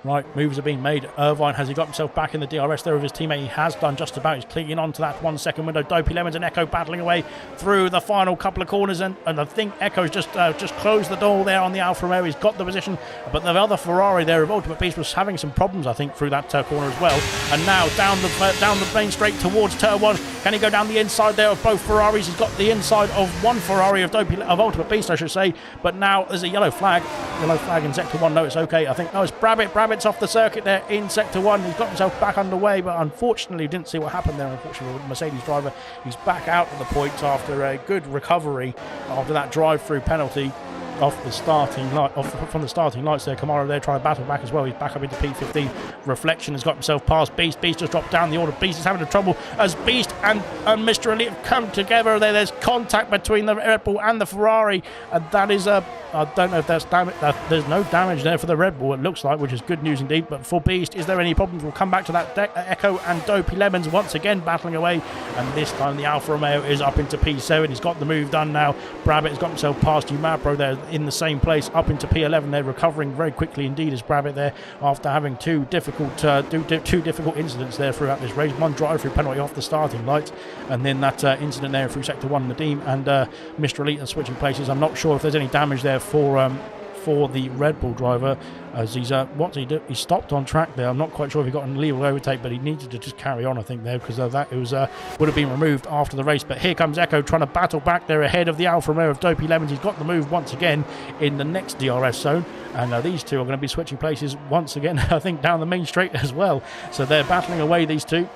Right, moves are being made. Irvine, has he got himself back in the DRS there with his teammate? He has done just about. He's clinging on to that 1 second window. Dopey Lemons and Echo battling away through the final couple of corners, and I think Echo's just closed the door there on the Alfa Romeo. He's got the position, but the other Ferrari there of Ultimate Beast was having some problems, I think, through that corner as well. And now down the main straight towards turn 1. Can he go down the inside there of both Ferraris? He's got the inside of one Ferrari of Ultimate Beast, I should say. But now there's a yellow flag in sector 1. No, it's okay. I think no, it's Brabbit's off the circuit there in sector 1. He's got himself back underway, but unfortunately didn't see what happened there. Unfortunately, the Mercedes driver, he's back out of the points after a good recovery after that drive-through penalty off the starting light, from the starting lights there. Kamara there trying to battle back as well. He's back up into P15. Reflection has got himself past Beast. Beast just dropped down the order. Beast is having trouble as Beast and Mr. Elite have come together there. There's contact between the Red Bull and the Ferrari, and that is I don't know if that's damage. There's no damage there for the Red Bull, it looks like, which is good news indeed. But for Beast, is there any problems? We'll come back to that. Echo and Dopey Lemons once again battling away, and this time the Alfa Romeo is up into P7. He's got the move done now. Brabbit has got himself past Umabro there in the same place, up into P11. They're recovering very quickly indeed as Brabbit there, after having two difficult incidents there throughout this race. One drive-through penalty off the starting lights, and then that incident there through sector 1. Nadim and Mr. Elite are switching places. I'm not sure if there's any damage there for the Red Bull driver, as he's what's he do? He stopped on track there. I'm not quite sure if he got an illegal overtake, but he needed to just carry on, I think, there, because of that it was would have been removed after the race. But here comes Echo trying to battle back there ahead of the Alfa Romeo of Dopey Lemons. He's got the move once again in the next DRS zone, and these two are going to be switching places once again, I think, down the main straight as well. So they're battling away, these two.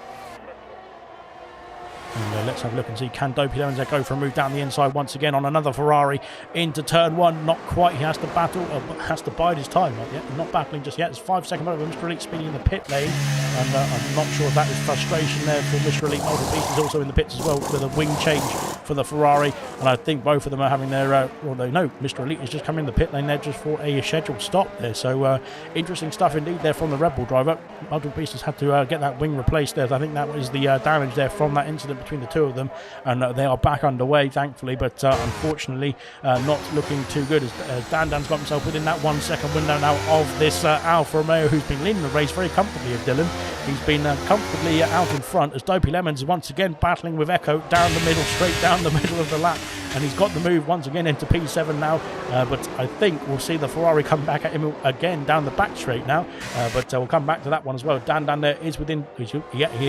And let's have a look and see, can Dopey Lemons go for a move down the inside once again on another Ferrari into turn 1? Not quite. He has to battle, has to bide his time. Not yet. Not battling just yet. It's 5 second moment of Mr. Elite speeding in the pit lane, and I'm not sure if that is frustration there for Mr. Elite. Ultimate Beast is also in the pits as well with a wing change for the Ferrari, and I think both of them are having their no, Mr. Elite is just coming in the pit lane there just for a scheduled stop there. So interesting stuff indeed there from the Red Bull driver. Ultimate Beast has had to get that wing replaced there. I think that was the damage there from that incident between the two of them, and they are back underway, thankfully, but unfortunately not looking too good, as Dan's got himself within that 1 second window now of this Alfa Romeo, who's been leading the race very comfortably of Dylan. He's been comfortably out in front, as Dopey Lemons once again battling with Echo down the middle, straight down the middle of the lap, and he's got the move once again into P7 now, but I think we'll see the Ferrari come back at him again down the back straight now, but we'll come back to that one as well. Dan there is within, he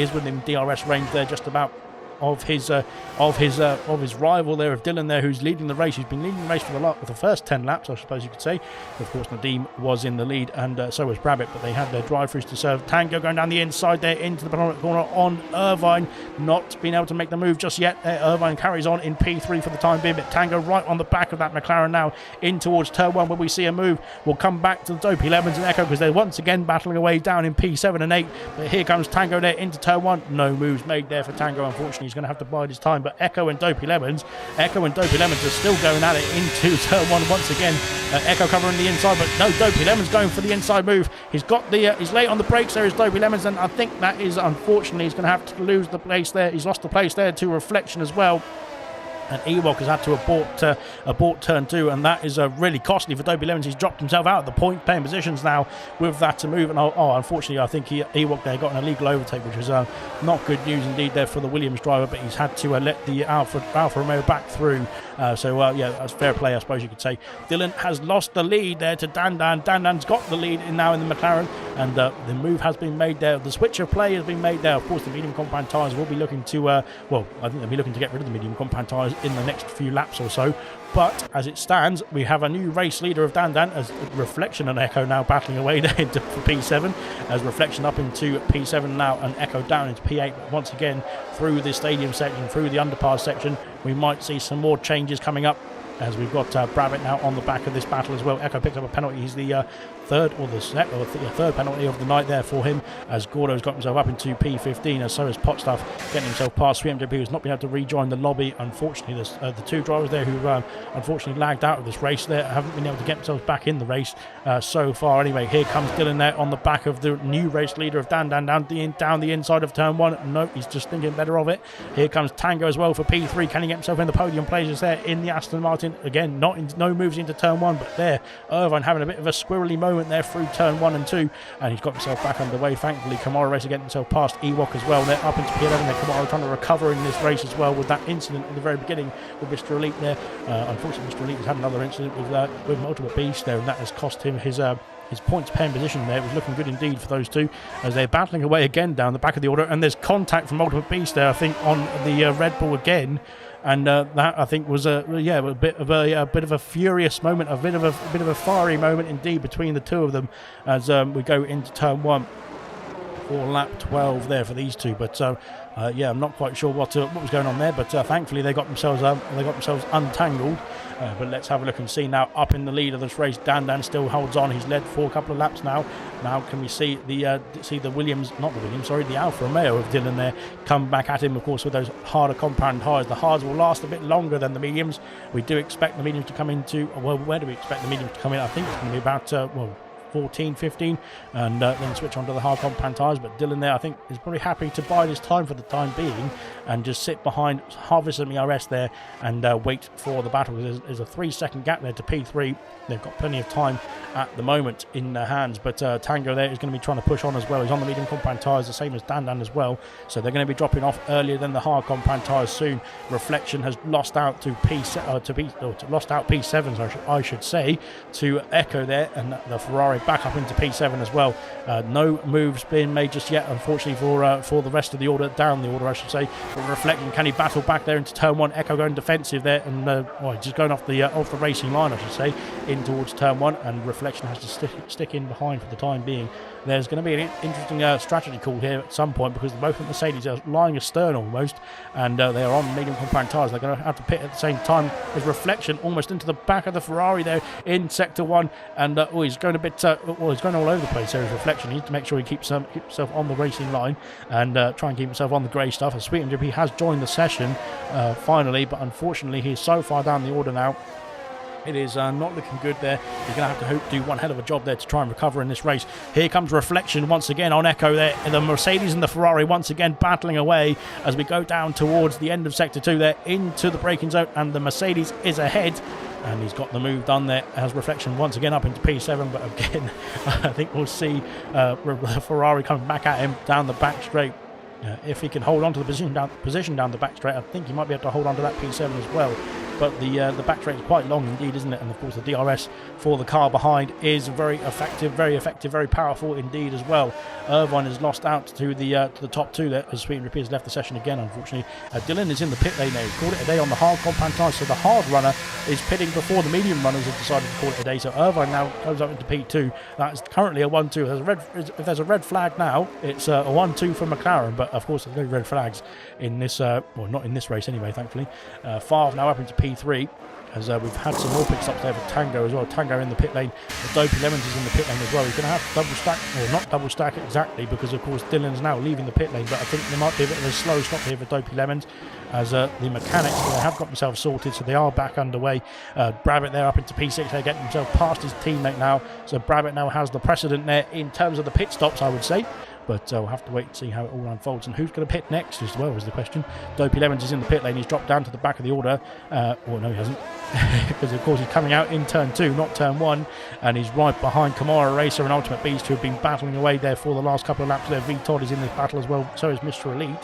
is within DRS range there, just about. of his rival there, of Dylan there, who's leading the race. He's been leading the race for the first 10 laps, I suppose you could say. Of course, Nadim was in the lead, and so was Rabbit, but they had their drive-throughs to serve. Tango going down the inside there into the penultimate corner on Irvine, not being able to make the move just yet. Irvine carries on in P3 for the time being, but Tango right on the back of that McLaren now in towards turn 1, where we see a move. We'll come back to the Dopey Lemons and Echo because they're once again battling away down in P7 and 8, but here comes Tango there into turn 1. No moves made there for Tango. Unfortunately, he's going to have to bide his time, but Echo and Dopey Lemons are still going at it into turn 1 once again. Echo covering the inside, but no, Dopey Lemons going for the inside move. He's got the he's late on the brakes there, is Dopey Lemons, and I think that is, unfortunately, he's going to have to lose the place there. He's lost the place there to Reflection as well. And Ewok has had to abort turn 2, and that is really costly for Dopey Lemons. He's dropped himself out of the point-paying positions now with that to move. And unfortunately, I think Ewok there got an illegal overtake, which is not good news indeed there for the Williams driver. But he's had to let the Alfa Romeo back through. Yeah, that's fair play, I suppose you could say. Dylan has lost the lead there to Dandan. Dandan's got the lead now in the McLaren, and the move has been made there. The switch of play has been made there. Of course, the medium compound tyres will be looking to, I think they'll be looking to get rid of the medium compound tyres in the next few laps or so. But as it stands, we have a new race leader of Dandan, as Reflection and Echo now battling away there into P7, as Reflection up into P7 now and Echo down into P8. But once again, through the stadium section, through the underpass section, we might see some more changes coming up, as we've got Brabbit now on the back of this battle as well. Echo picked up a penalty. He's the third penalty of the night there for him, as Gordo's got himself up into P15, as so has Potstuff getting himself past 3MJP, who's not been able to rejoin the lobby. Unfortunately, there's the two drivers there who unfortunately lagged out of this race there, haven't been able to get themselves back in the race so far. Anyway, here comes Dylan there on the back of the new race leader of Dandan down the inside of turn 1. No, he's just thinking better of it. Here comes Tango as well for P3. Can he get himself in the podium places there in the Aston Martin? Again, no moves into turn 1, but there, Irvine having a bit of a squirrely moment there through turn 1 and 2, and he's got himself back underway. Thankfully, Kamara Racer getting himself past Ewok as well. They're up into P11 there. Kamara trying to recover in this race as well with that incident in the very beginning with Mr. Elite there. Unfortunately, Mr. Elite has had another incident with Multiple Beast there, and that has cost him his points paying position there. It was looking good indeed for those two, as they're battling away again down the back of the order, and there's contact from Multiple Beast there, I think, on the Red Bull again. And that, I think, was a bit of a furious moment, a bit of a fiery moment indeed between the two of them, as we go into turn 1 for lap 12 there for these two. But I'm not quite sure what was going on there, but thankfully they got themselves untangled. But let's have a look and see now. Up in the lead of this race, Dandan still holds on. He's led for a couple of laps now. Now can we see the Alfa Romeo of Dylan there come back at him, of course, with those harder compound tyres. The hards will last a bit longer than the mediums. We do expect the mediums to come into, well, where do we expect the mediums to come in? I think it's going to be about 14, 15, and then switch onto the hard compound tyres. But Dylan there, I think, is probably happy to bide his time for the time being and just sit behind Harvest and ERS there and wait for the battle. There's a 3-second gap there to P3. They've got plenty of time at the moment in their hands, but Tango there is going to be trying to push on as well. He's on the medium compound tyres, the same as Dandan as well, so they're going to be dropping off earlier than the hard compound tyres soon. Reflection has lost out to P7, I should say, to Echo there, and the Ferrari back up into P7 as well. No moves being made just yet, unfortunately, for the rest of the order, down the order I should say. But Reflection, can he battle back there into turn 1? Echo going defensive there, and just going off the racing line, I should say, in towards turn 1, and Reflection has to stick in behind for the time being. There's going to be an interesting strategy call here at some point, because both of the Mercedes are lying astern almost, and they are on medium compound tyres. They're going to have to pit at the same time as Reflection almost into the back of the Ferrari there in sector 1, and he's going a bit he's going all over the place there as Reflection. He needs to make sure he keeps himself on the racing line and try and keep himself on the grey stuff. As Sweet MGP has joined the session finally, but unfortunately he's so far down the order now. It is not looking good there. He's going to have to do one hell of a job there to try and recover in this race. Here comes Reflection once again on Echo there. And the Mercedes and the Ferrari once again battling away as we go down towards the end of Sector 2 there into the braking zone. And the Mercedes is ahead. And he's got the move done there as Reflection once again up into P7. But again, I think we'll see Ferrari coming back at him down the back straight. If he can hold on to the position down the back straight, I think he might be able to hold on to that P7 as well. but the back straight is quite long indeed, isn't it? And of course the DRS for the car behind is very effective, very powerful indeed as well. Irvine has lost out to the top two there as Sweet Repeat has left the session again, unfortunately. Dylan is in the pit lane now. He's called it a day on the hard compound tyres, so the hard runner is pitting before the medium runners have decided to call it a day. So Irvine now goes up into P2. That's currently a 1-2. If there's a red flag now, it's a 1-2 for McLaren, but of course there's no red flags in this, well, not in this race anyway, thankfully. Favre now up into P3. As we've had some more pit stops there for Tango as well. Tango in the pit lane. Dopey Lemons is in the pit lane as well. He's going to have double stack, or not double stack exactly, because of course Dylan's now leaving the pit lane. But I think there might be a bit of a slow stop here for Dopey Lemons, as the mechanics, they have got themselves sorted, so they are back underway. Brabbit there up into P6. They're getting himself past his teammate now. So Brabbit now has the precedent there in terms of the pit stops, I would say. But we'll have to wait and see how it all unfolds. And who's going to pit next as well is the question. Dopey Lemons is in the pit lane. He's dropped down to the back of the order. Well, no, he hasn't. Because, of course, he's coming out in turn 2, not turn 1. And he's right behind Kamara Racer and Ultimate Beast, who have been battling away there for the last couple of laps there. V-Todd is in this battle as well. So is Mr. Elite.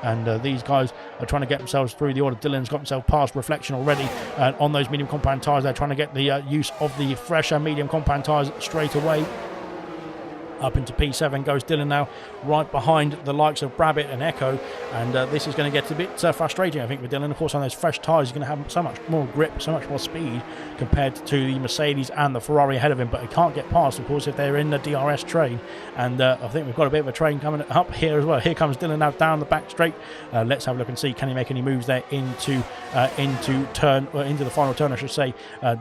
And these guys are trying to get themselves through the order. Dylan's got himself past Reflection already on those medium compound tyres. They're trying to get the use of the fresher medium compound tyres straight away. Up into P7 goes Dylan now, right behind the likes of Brabbit and Echo, and this is going to get a bit frustrating, I think, with Dylan. Of course, on those fresh tyres, he's going to have so much more grip, so much more speed compared to the Mercedes and the Ferrari ahead of him, but he can't get past, of course, if they're in the DRS train. And I think we've got a bit of a train coming up here as well. Here comes Dylan now down the back straight. Let's have a look and see, can he make any moves there into the final turn, I should say.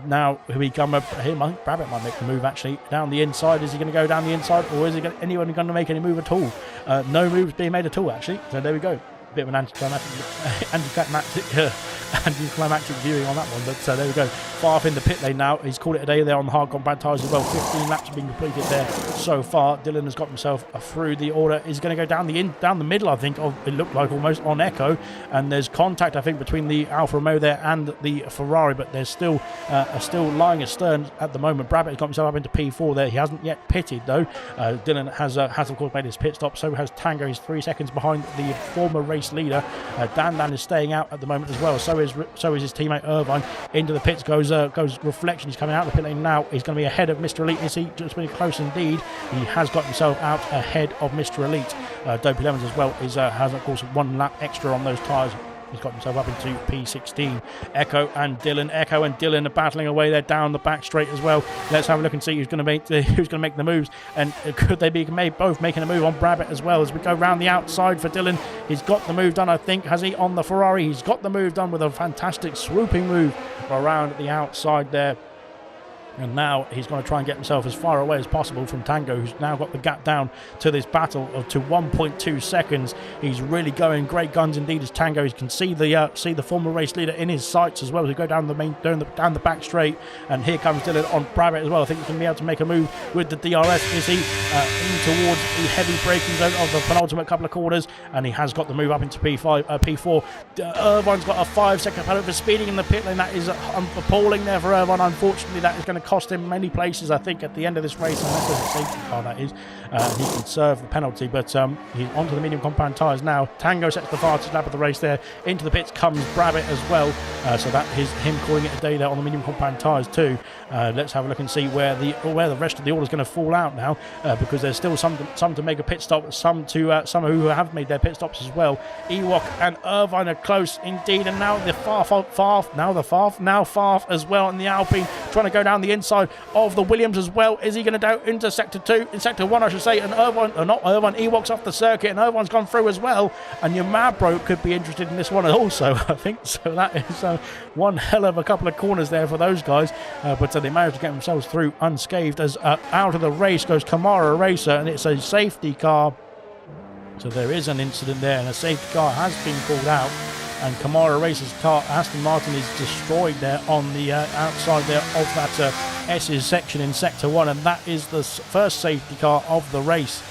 Now here we come. Here, Brabbit might make the move actually down the inside. Is he going to go down the inside, or is anyone going to make any move at all? No moves being made at all, actually. So there we go. Bit of an anticlimactic viewing on that one, but there we go. Far off in the pit lane now. He's called it a day there on the hard compound tyres as well. 15 laps have been completed there so far. Dylan has got himself through the order. He's going to go down the middle, I think, of it looked like almost on Echo, and there's contact, I think, between the Alfa Romeo there and the Ferrari, but there's still lying astern at the moment. Brabbit has got himself up into P4 there. He hasn't yet pitted though. Dylan has of course made his pit stop. So has Tango. He's 3 seconds behind the former race leader. Dan is staying out at the moment as well. So is his teammate Irvine. Into the pits goes Reflection. He's coming out of the pit lane now. He's going to be ahead of Mr. Elite. Is he just been close indeed? He has got himself out ahead of Mr. Elite. Dopey Lemons as well has of course 1 lap extra on those tyres. He's got himself up into P16. Echo and Dylan are battling away there down the back straight as well. Let's have a look and see who's going to make the moves. And could they be both making a move on Brabbit as well as we go round the outside for Dylan? He's got the move done, I think. Has he on the Ferrari? He's got the move done with a fantastic swooping move around the outside there. And now he's going to try and get himself as far away as possible from Tango, who's now got the gap down to this battle to 1.2 seconds. He's really going great guns indeed as Tango. You can see the former race leader in his sights as well as we go down the back straight. And here comes Dylan on Brabbit as well. I think he's going to be able to make a move with the DRS. Is he in towards the heavy braking zone of the penultimate couple of corners? And he has got the move up into P4. Irvine's got a 5-second penalty for speeding in the pit lane. That is appalling there for Irvine. Unfortunately, that is going to cost him many places, I think, at the end of this race, unless there's a safety car, that is. He can serve the penalty, but he's onto the medium compound tyres now. Tango sets the fastest lap of the race there. Into the pits comes Brabbit as well, so that is him calling it a day there on the medium compound tyres too. Let's have a look and see where the rest of the order is going to fall out now, because there's still some to make a pit stop, some who have made their pit stops as well. Ewok and Irvine are close indeed, and now the Farf as well, and the Alpine trying to go down the inside of the Williams as well. Is he going to go into sector 2, in sector 1 I should say, and Ewok's off the circuit, and Irvine's gone through as well, and your Mabro could be interested in this one also, I think. So that is one hell of a couple of corners there for those guys, but they managed to get themselves through unscathed as out of the race goes Kamara Racer, and it's a safety car. So there is an incident there, and a safety car has been called out, and Kamara Racer's car, Aston Martin, is destroyed there on the outside there of that S's section in sector 1, and that is the first safety car of the race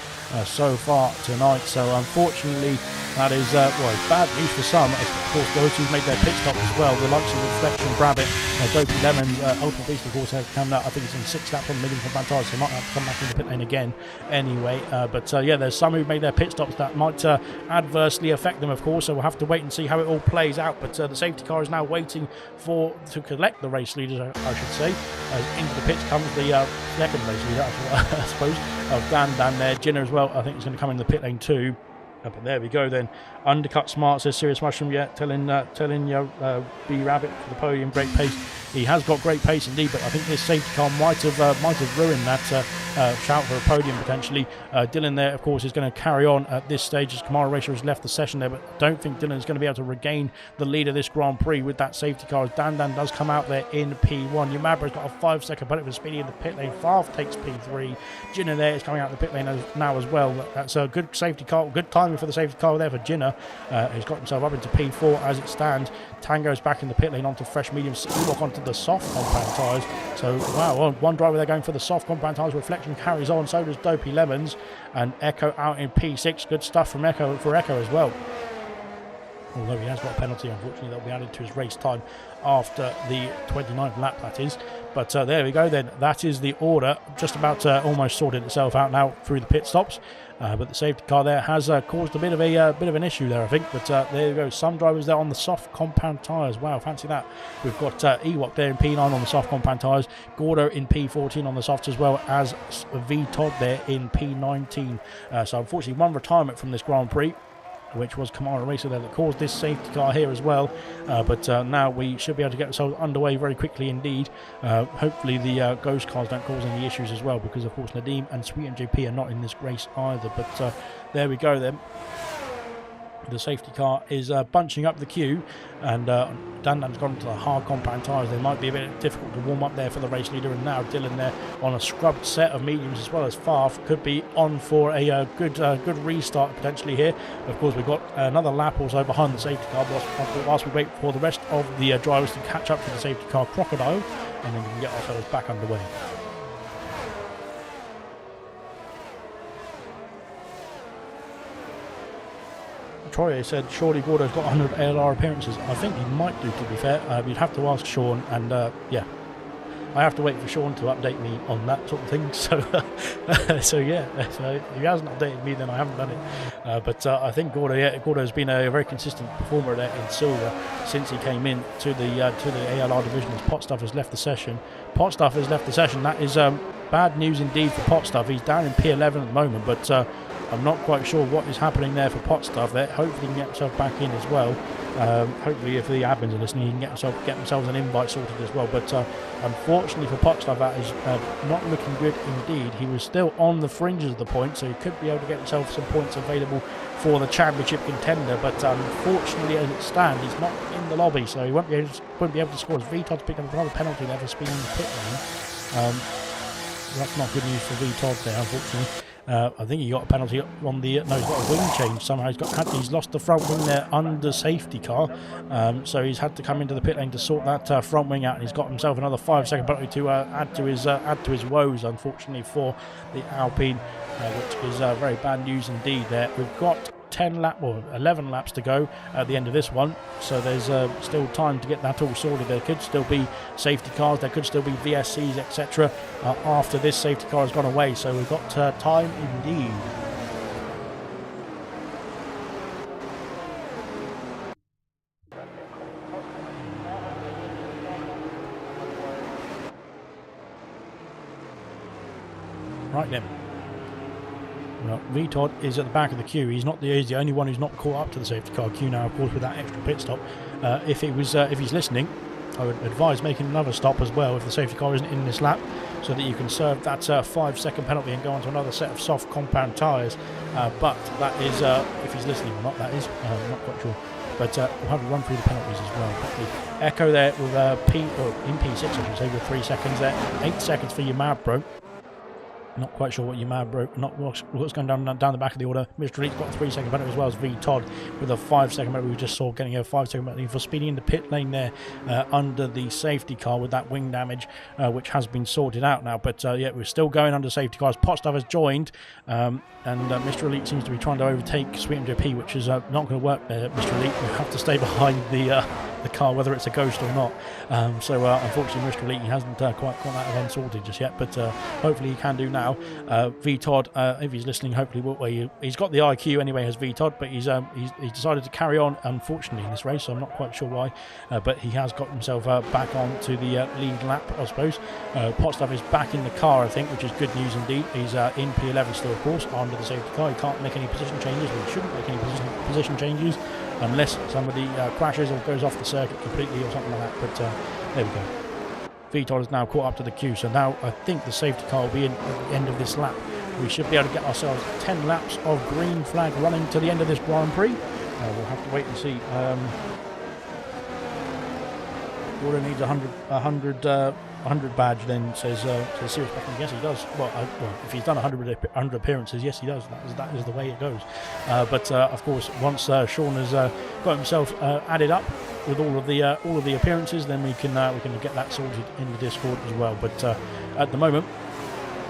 so far tonight. So unfortunately That is, well, it's bad news for some. Of course, those who've made their pit stop as well, the likes of Reflection, Rabbit, Dopey Lemon, Ultimate Beast, of course, have come out. I think it's in 6 laps on the medium compound tyres, so they might have to come back in the pit lane again anyway. But yeah, there's some who've made their pit stops that might adversely affect them, of course, so we'll have to wait and see how it all plays out. But the safety car is now waiting to collect the race leaders, I should say. Into the pits comes the second race leader, I suppose, of Dan there. Jenna as well, I think, is going to come in the pit lane too. But there we go then. Undercut smart, says Serious Mushroom. Yeah, telling B Rabbit for the podium. Great pace. He has got great pace indeed, but I think this safety car might have ruined that shout for a podium potentially. Dylan there, of course, is going to carry on at this stage as Kamara Racer has left the session there, but I don't think Dylan is going to be able to regain the lead of this Grand Prix with that safety car. As Dan does come out there in P1. Yamabra's got a 5-second penalty for speedy in the pit lane. Farf takes P3. Jinner there is coming out of the pit lane now as well. That's a good safety car, good timing for the safety car there for Jinner. He's got himself up into P4 as it stands. Tango's back in the pit lane onto fresh medium. Ewok onto the soft compound tyres. So, wow, one driver there going for the soft compound tyres. Reflection carries on, so does Dopey Lemons. And Echo out in P6. Good stuff from Echo as well. Although he has got a penalty, unfortunately, that will be added to his race time after the 29th lap, that is. But there we go then. That is the order. Just about almost sorted itself out now through the pit stops. But the safety car there has caused a bit of an issue there, I think. But there you go. Some drivers there on the soft compound tyres. Wow, fancy that. We've got Ewok there in P9 on the soft compound tyres. Gordo in P14 on the softs, as well as V Todd there in P19. So unfortunately, one retirement from this Grand Prix, which was Kamara Racer there that caused this safety car here as well. But now we should be able to get ourselves underway very quickly indeed. Hopefully the ghost cars don't cause any issues as well, because of course Nadeem and Sweet and JP are not in this race either. But there we go then. The safety car is bunching up the queue, and Dan's gone to the hard compound tyres. They might be a bit difficult to warm up there for the race leader, and now Dylan there on a scrubbed set of mediums as well as Farf could be on for a good restart potentially here. Of course, we've got another lap or so behind the safety car whilst we wait for the rest of the drivers to catch up to the safety car Crocodile, and then we can get ourselves back underway. Troyer said, surely Gordo's got 100 ALR appearances. I think he might do, to be fair. You'd have to ask Sean, and yeah, I have to wait for Sean to update me on that sort of thing. So, so yeah, so if he hasn't updated me, then I haven't done it. But I think Gordo's been a very consistent performer there in silver since he came in to the ALR division. As Potstuff has left the session. Potstuff has left the session. That is bad news indeed for Potstuff. He's down in P11 at the moment, but I'm not quite sure what is happening there for Potstuff there. Hopefully he can get himself back in as well. Hopefully if the admins are listening, he can get themselves an invite sorted as well. But unfortunately for Potstuff, that is not looking good indeed. He was still on the fringes of the points, so he could be able to get himself some points available for the championship contender. But unfortunately, as it stands, he's not in the lobby, so he won't be able to score. As V-Todd's picked up another penalty there for speeding in the pit lane. That's not good news for V-Todd there, unfortunately. I think he got a penalty on the... No, he's got a wing change somehow. He's lost the front wing there under safety car. So he's had to come into the pit lane to sort that front wing out, and he's got himself another 5-second penalty to add to his woes, unfortunately, for the Alpine, which is very bad news indeed there. We've got 11 laps to go at the end of this one, so there's still time to get that all sorted. There could still be safety cars, there could still be VSCs, etc. After this safety car has gone away, so we've got time indeed. Right then. Well, V-Todd is at the back of the queue. He's the only one who's not caught up to the safety car queue now, of course, with that extra pit stop. If he's listening, I would advise making another stop as well if the safety car isn't in this lap, so that you can serve that 5-second penalty and go on to another set of soft compound tyres. But that is, if he's listening or not, that is, I'm not quite sure. But we'll have to run through the penalties as well quickly. Echo there with in P6, I should say, with 3 seconds there. 8 seconds for Yamabro. Not quite sure what you mad broke. Not what's going down the back of the order. Mr. Elite's got a 3-second penalty as well as V Todd with a 5-second penalty. We just saw getting a 5-second penalty for speeding in the pit lane there under the safety car with that wing damage, which has been sorted out now. But yeah, we're still going under safety cars. Potstuff has joined, and Mr. Elite seems to be trying to overtake Sweet MJP, which is not going to work there. Mr. Elite will have to stay behind the car, whether it's a ghost or not. Unfortunately, Mr. Elite, he hasn't quite got that event sorted just yet, but hopefully he can do now. V Todd, if he's listening, hopefully he's got the IQ anyway, has V Todd, but he's decided to carry on, unfortunately, in this race, so I'm not quite sure why, but he has got himself back on to the lead lap, I suppose. Potstuff is back in the car, I think, which is good news indeed. He's in P11 still, of course, under the safety car. He can't make any position changes, or he shouldn't make any position changes unless somebody crashes or goes off the circuit completely or something like that. But there we go. V-Todd is now caught up to the queue, so now I think the safety car will be in at the end of this lap. We should be able to get ourselves 10 laps of green flag running to the end of this Grand Prix. We'll have to wait and see. Jordan needs 100 badge, then says Serious Beckham. Yes, he does. Well, if he's done 100 appearances, yes, he does. That is the way it goes. But of course, once Sean has got himself added up with all of the appearances, then we can get that sorted in the Discord as well. But at the moment,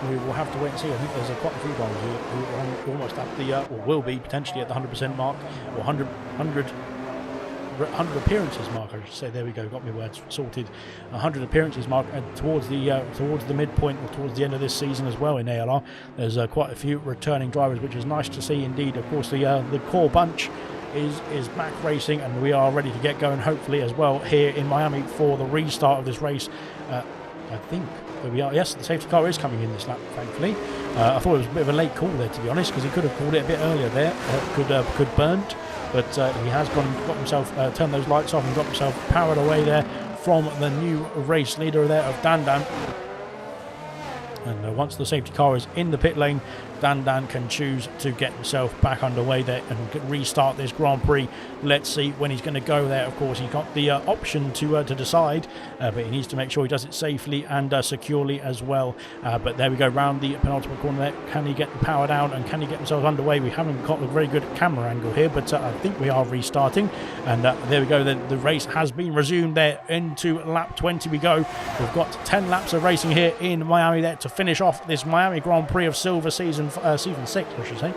we will have to wait and see. I think there's quite a few guys who are almost at the, or will be potentially at the 100% mark, or 100 appearances mark, I should say. There we go, got my words sorted. 100 appearances mark, and towards the midpoint or towards the end of this season as well in ALR. There's quite a few returning drivers, which is nice to see indeed. Of course, the core bunch is back racing, and we are ready to get going, hopefully, as well here in Miami for the restart of this race. I think there we are. Yes, the safety car is coming in this lap, thankfully. I thought it was a bit of a late call there, to be honest, because he could have called it a bit earlier there. Could burnt. But he has got himself, turned those lights off and got himself powered away there from the new race leader there of Dan. And once the safety car is in the pit lane, Dan can choose to get himself back underway there and restart this Grand Prix. Let's see when he's going to go there. Of course, he's got the option to decide, but he needs to make sure he does it safely and securely as well. But there we go, round the penultimate corner there. Can he get the power down and can he get himself underway? We haven't got a very good camera angle here, but I think we are restarting. And there we go, the race has been resumed there. Into lap 20 we go. We've got 10 laps of racing here in Miami there to finish off this Miami Grand Prix of Silver season 6, I should say.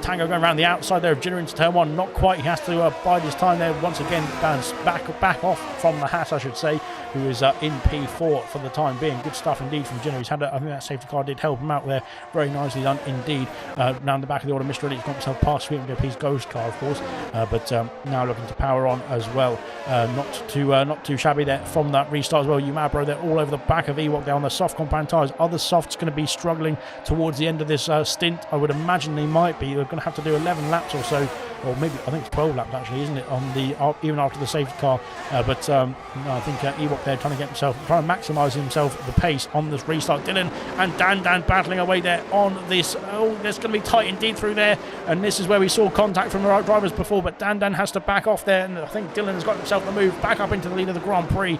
Tango going around the outside there of Jinner into turn 1. Not quite. He has to bide his time there. Once again, Dan's back off from the hat, I should say, who is in P4 for the time being. Good stuff indeed from Jinner. He's had I think that safety car did help him out there. Very nicely done indeed. Now in the back of the order, Mr. Elite's got himself past Sweet MJP's ghost car, of course, but now looking to power on as well. Not too shabby there from that restart as well. Umabro there all over the back of Ewok there on the soft compound tyres. Are the softs going to be struggling towards the end of this stint? I would imagine they might be. They're going to have to do 11 laps or so, or maybe I think it's 12 laps actually, isn't it, on the even after the safety car. But I think Ewok there trying to maximise himself the pace on this restart. Dylan and Dan battling away there on this. Oh, there's going to be tight indeed through there, and this is where we saw contact from the right drivers before, but Dan has to back off there, and I think Dylan has got himself the move back up into the lead of the Grand Prix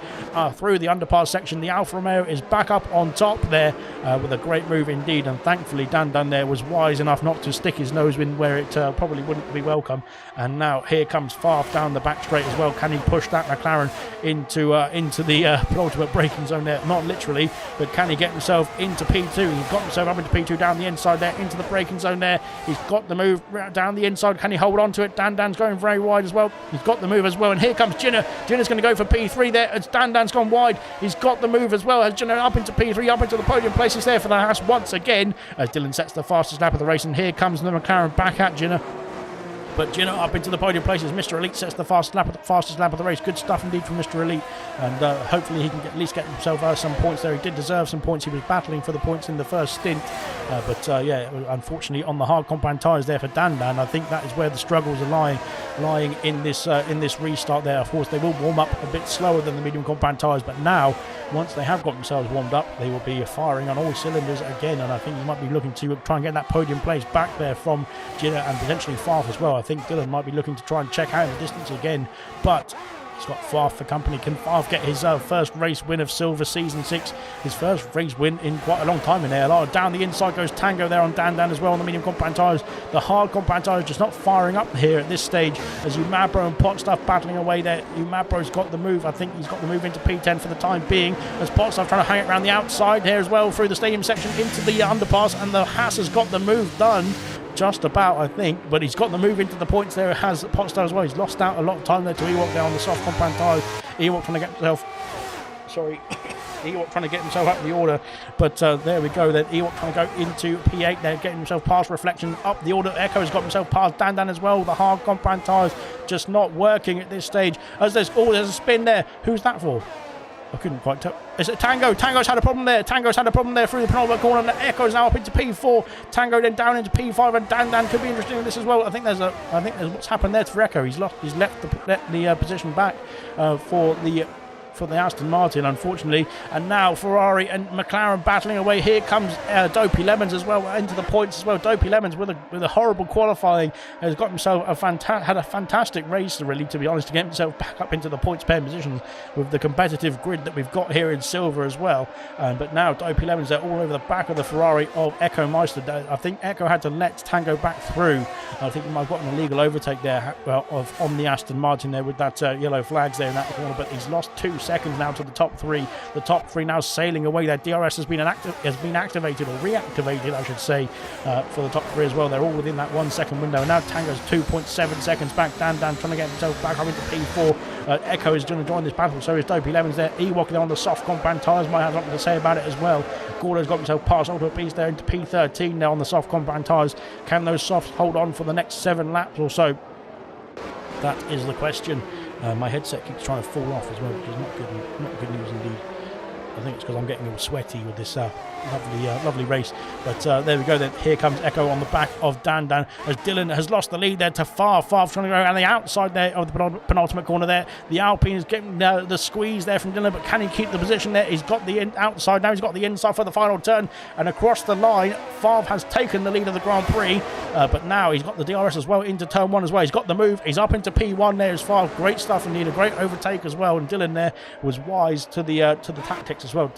through the underpass section. The Alfa Romeo is back up on top there with a great move indeed, and thankfully Dan there was wise enough not to stick his nose in where it probably wouldn't be welcome. And now here comes Farf down the back straight as well. Can he push that McLaren into the penultimate braking zone there? Not literally, but can he get himself into P2? He's got himself up into P2 down the inside there, into the braking zone there. He's got the move down the inside. Can he hold on to it? Dan's going very wide as well. He's got the move as well, and here comes Jinner. Jinner's going to go for P3 there as Dan's gone wide. He's got the move as well as Jinner up into P3, up into the podium places there for the Haas once again as Dylan sets the fastest lap of the race, and here comes the McLaren back at Jinner. But Jinner up into the podium places. Mr. Elite sets the fastest lap of the race. Good stuff indeed from Mr. Elite. And hopefully he can at least get himself some points there. He did deserve some points. He was battling for the points in the first stint. But unfortunately on the hard compound tyres there for Dan. I think that is where the struggles are lying in this restart there. Of course, they will warm up a bit slower than the medium compound tyres. But now, once they have got themselves warmed up, they will be firing on all cylinders again. And I think you might be looking to try and get that podium place back there from Jinner and potentially Farf as well. I think Dylan might be looking to try and check out the distance again, but He's got Farf for company. Can Farf get his first race win of Silver Season 6? His first race win in quite a long time in ALR. Down the inside goes Tango there on Dan as well on the medium compound tyres. The hard compound tyres just not firing up here at this stage as Umabro and Potstuff battling away there. Umabro's got the move. I think he's got the move into P10 for the time being as Potstuff trying to hang it around the outside here as well through the stadium section into the underpass, and the Haas has got the move done. Just about, I think, but he's got the move into the points there. It has Potstar as well. He's lost out a lot of time there to Ewok there on the soft compound tyres. Ewok trying to get himself, Ewok trying to get himself out of the order, but there we go. Then Ewok trying to go into P8 there, getting himself past Reflection up the order. Echo has got himself past Dan as well. The hard compound tyres just not working at this stage. As there's a spin there. Who's that for? I couldn't quite tell. Is it Tango? Tango's had a problem there. Tango's had a problem there through the penultimate corner. And the Echo's now up into P4. Tango then down into P5, and Dan could be interesting in this as well. I think there's what's happened there for Echo. He's left the position back for the Aston Martin, unfortunately. And now Ferrari and McLaren battling away. Here comes Dopey Lemons as well into the points as well. Dopey Lemons with a horrible qualifying has got himself had a fantastic race, really, to be honest, to get himself back up into the points pair positions with the competitive grid that we've got here in silver as well. But now Dopey Lemons, they're all over the back of the Ferrari of Echo Meister. I think Echo had to let Tango back through. I think he might have gotten an illegal overtake there on the Aston Martin there with that yellow flags there in that corner, but he's lost 2 seconds now to the top three. The top three now sailing away. Their DRS has been activated, or reactivated, I should say, for the top three as well. They're all within that 1 second window. And now Tango's 2.7 seconds back. Dan trying to get himself back up into P4. Echo is going to join this battle. So is Dopey Lemons there. Ewok there on the soft compound tyres. Might have something to say about it as well. Gordo's got himself past Ultimate Beast there into P13 there on the soft compound tyres. Can those softs hold on for the next 7 laps or so? That is the question. My headset keeps trying to fall off as well, which is not good news indeed. I think it's because I'm getting all sweaty with this lovely race. But there we go. Then here comes Echo on the back of Dan as Dylan has lost the lead there to Farf trying to go around the outside there of the penultimate corner there. The Alpine is getting the squeeze there from Dylan, but can he keep the position there? He's got the outside now. He's got the inside for the final turn, and across the line, Farf has taken the lead of the Grand Prix, but now he's got the DRS as well into turn 1 as well. He's got the move. He's up into P1 there as Farf. Great stuff indeed. A great overtake as well, and Dylan there was wise to the tactics as well.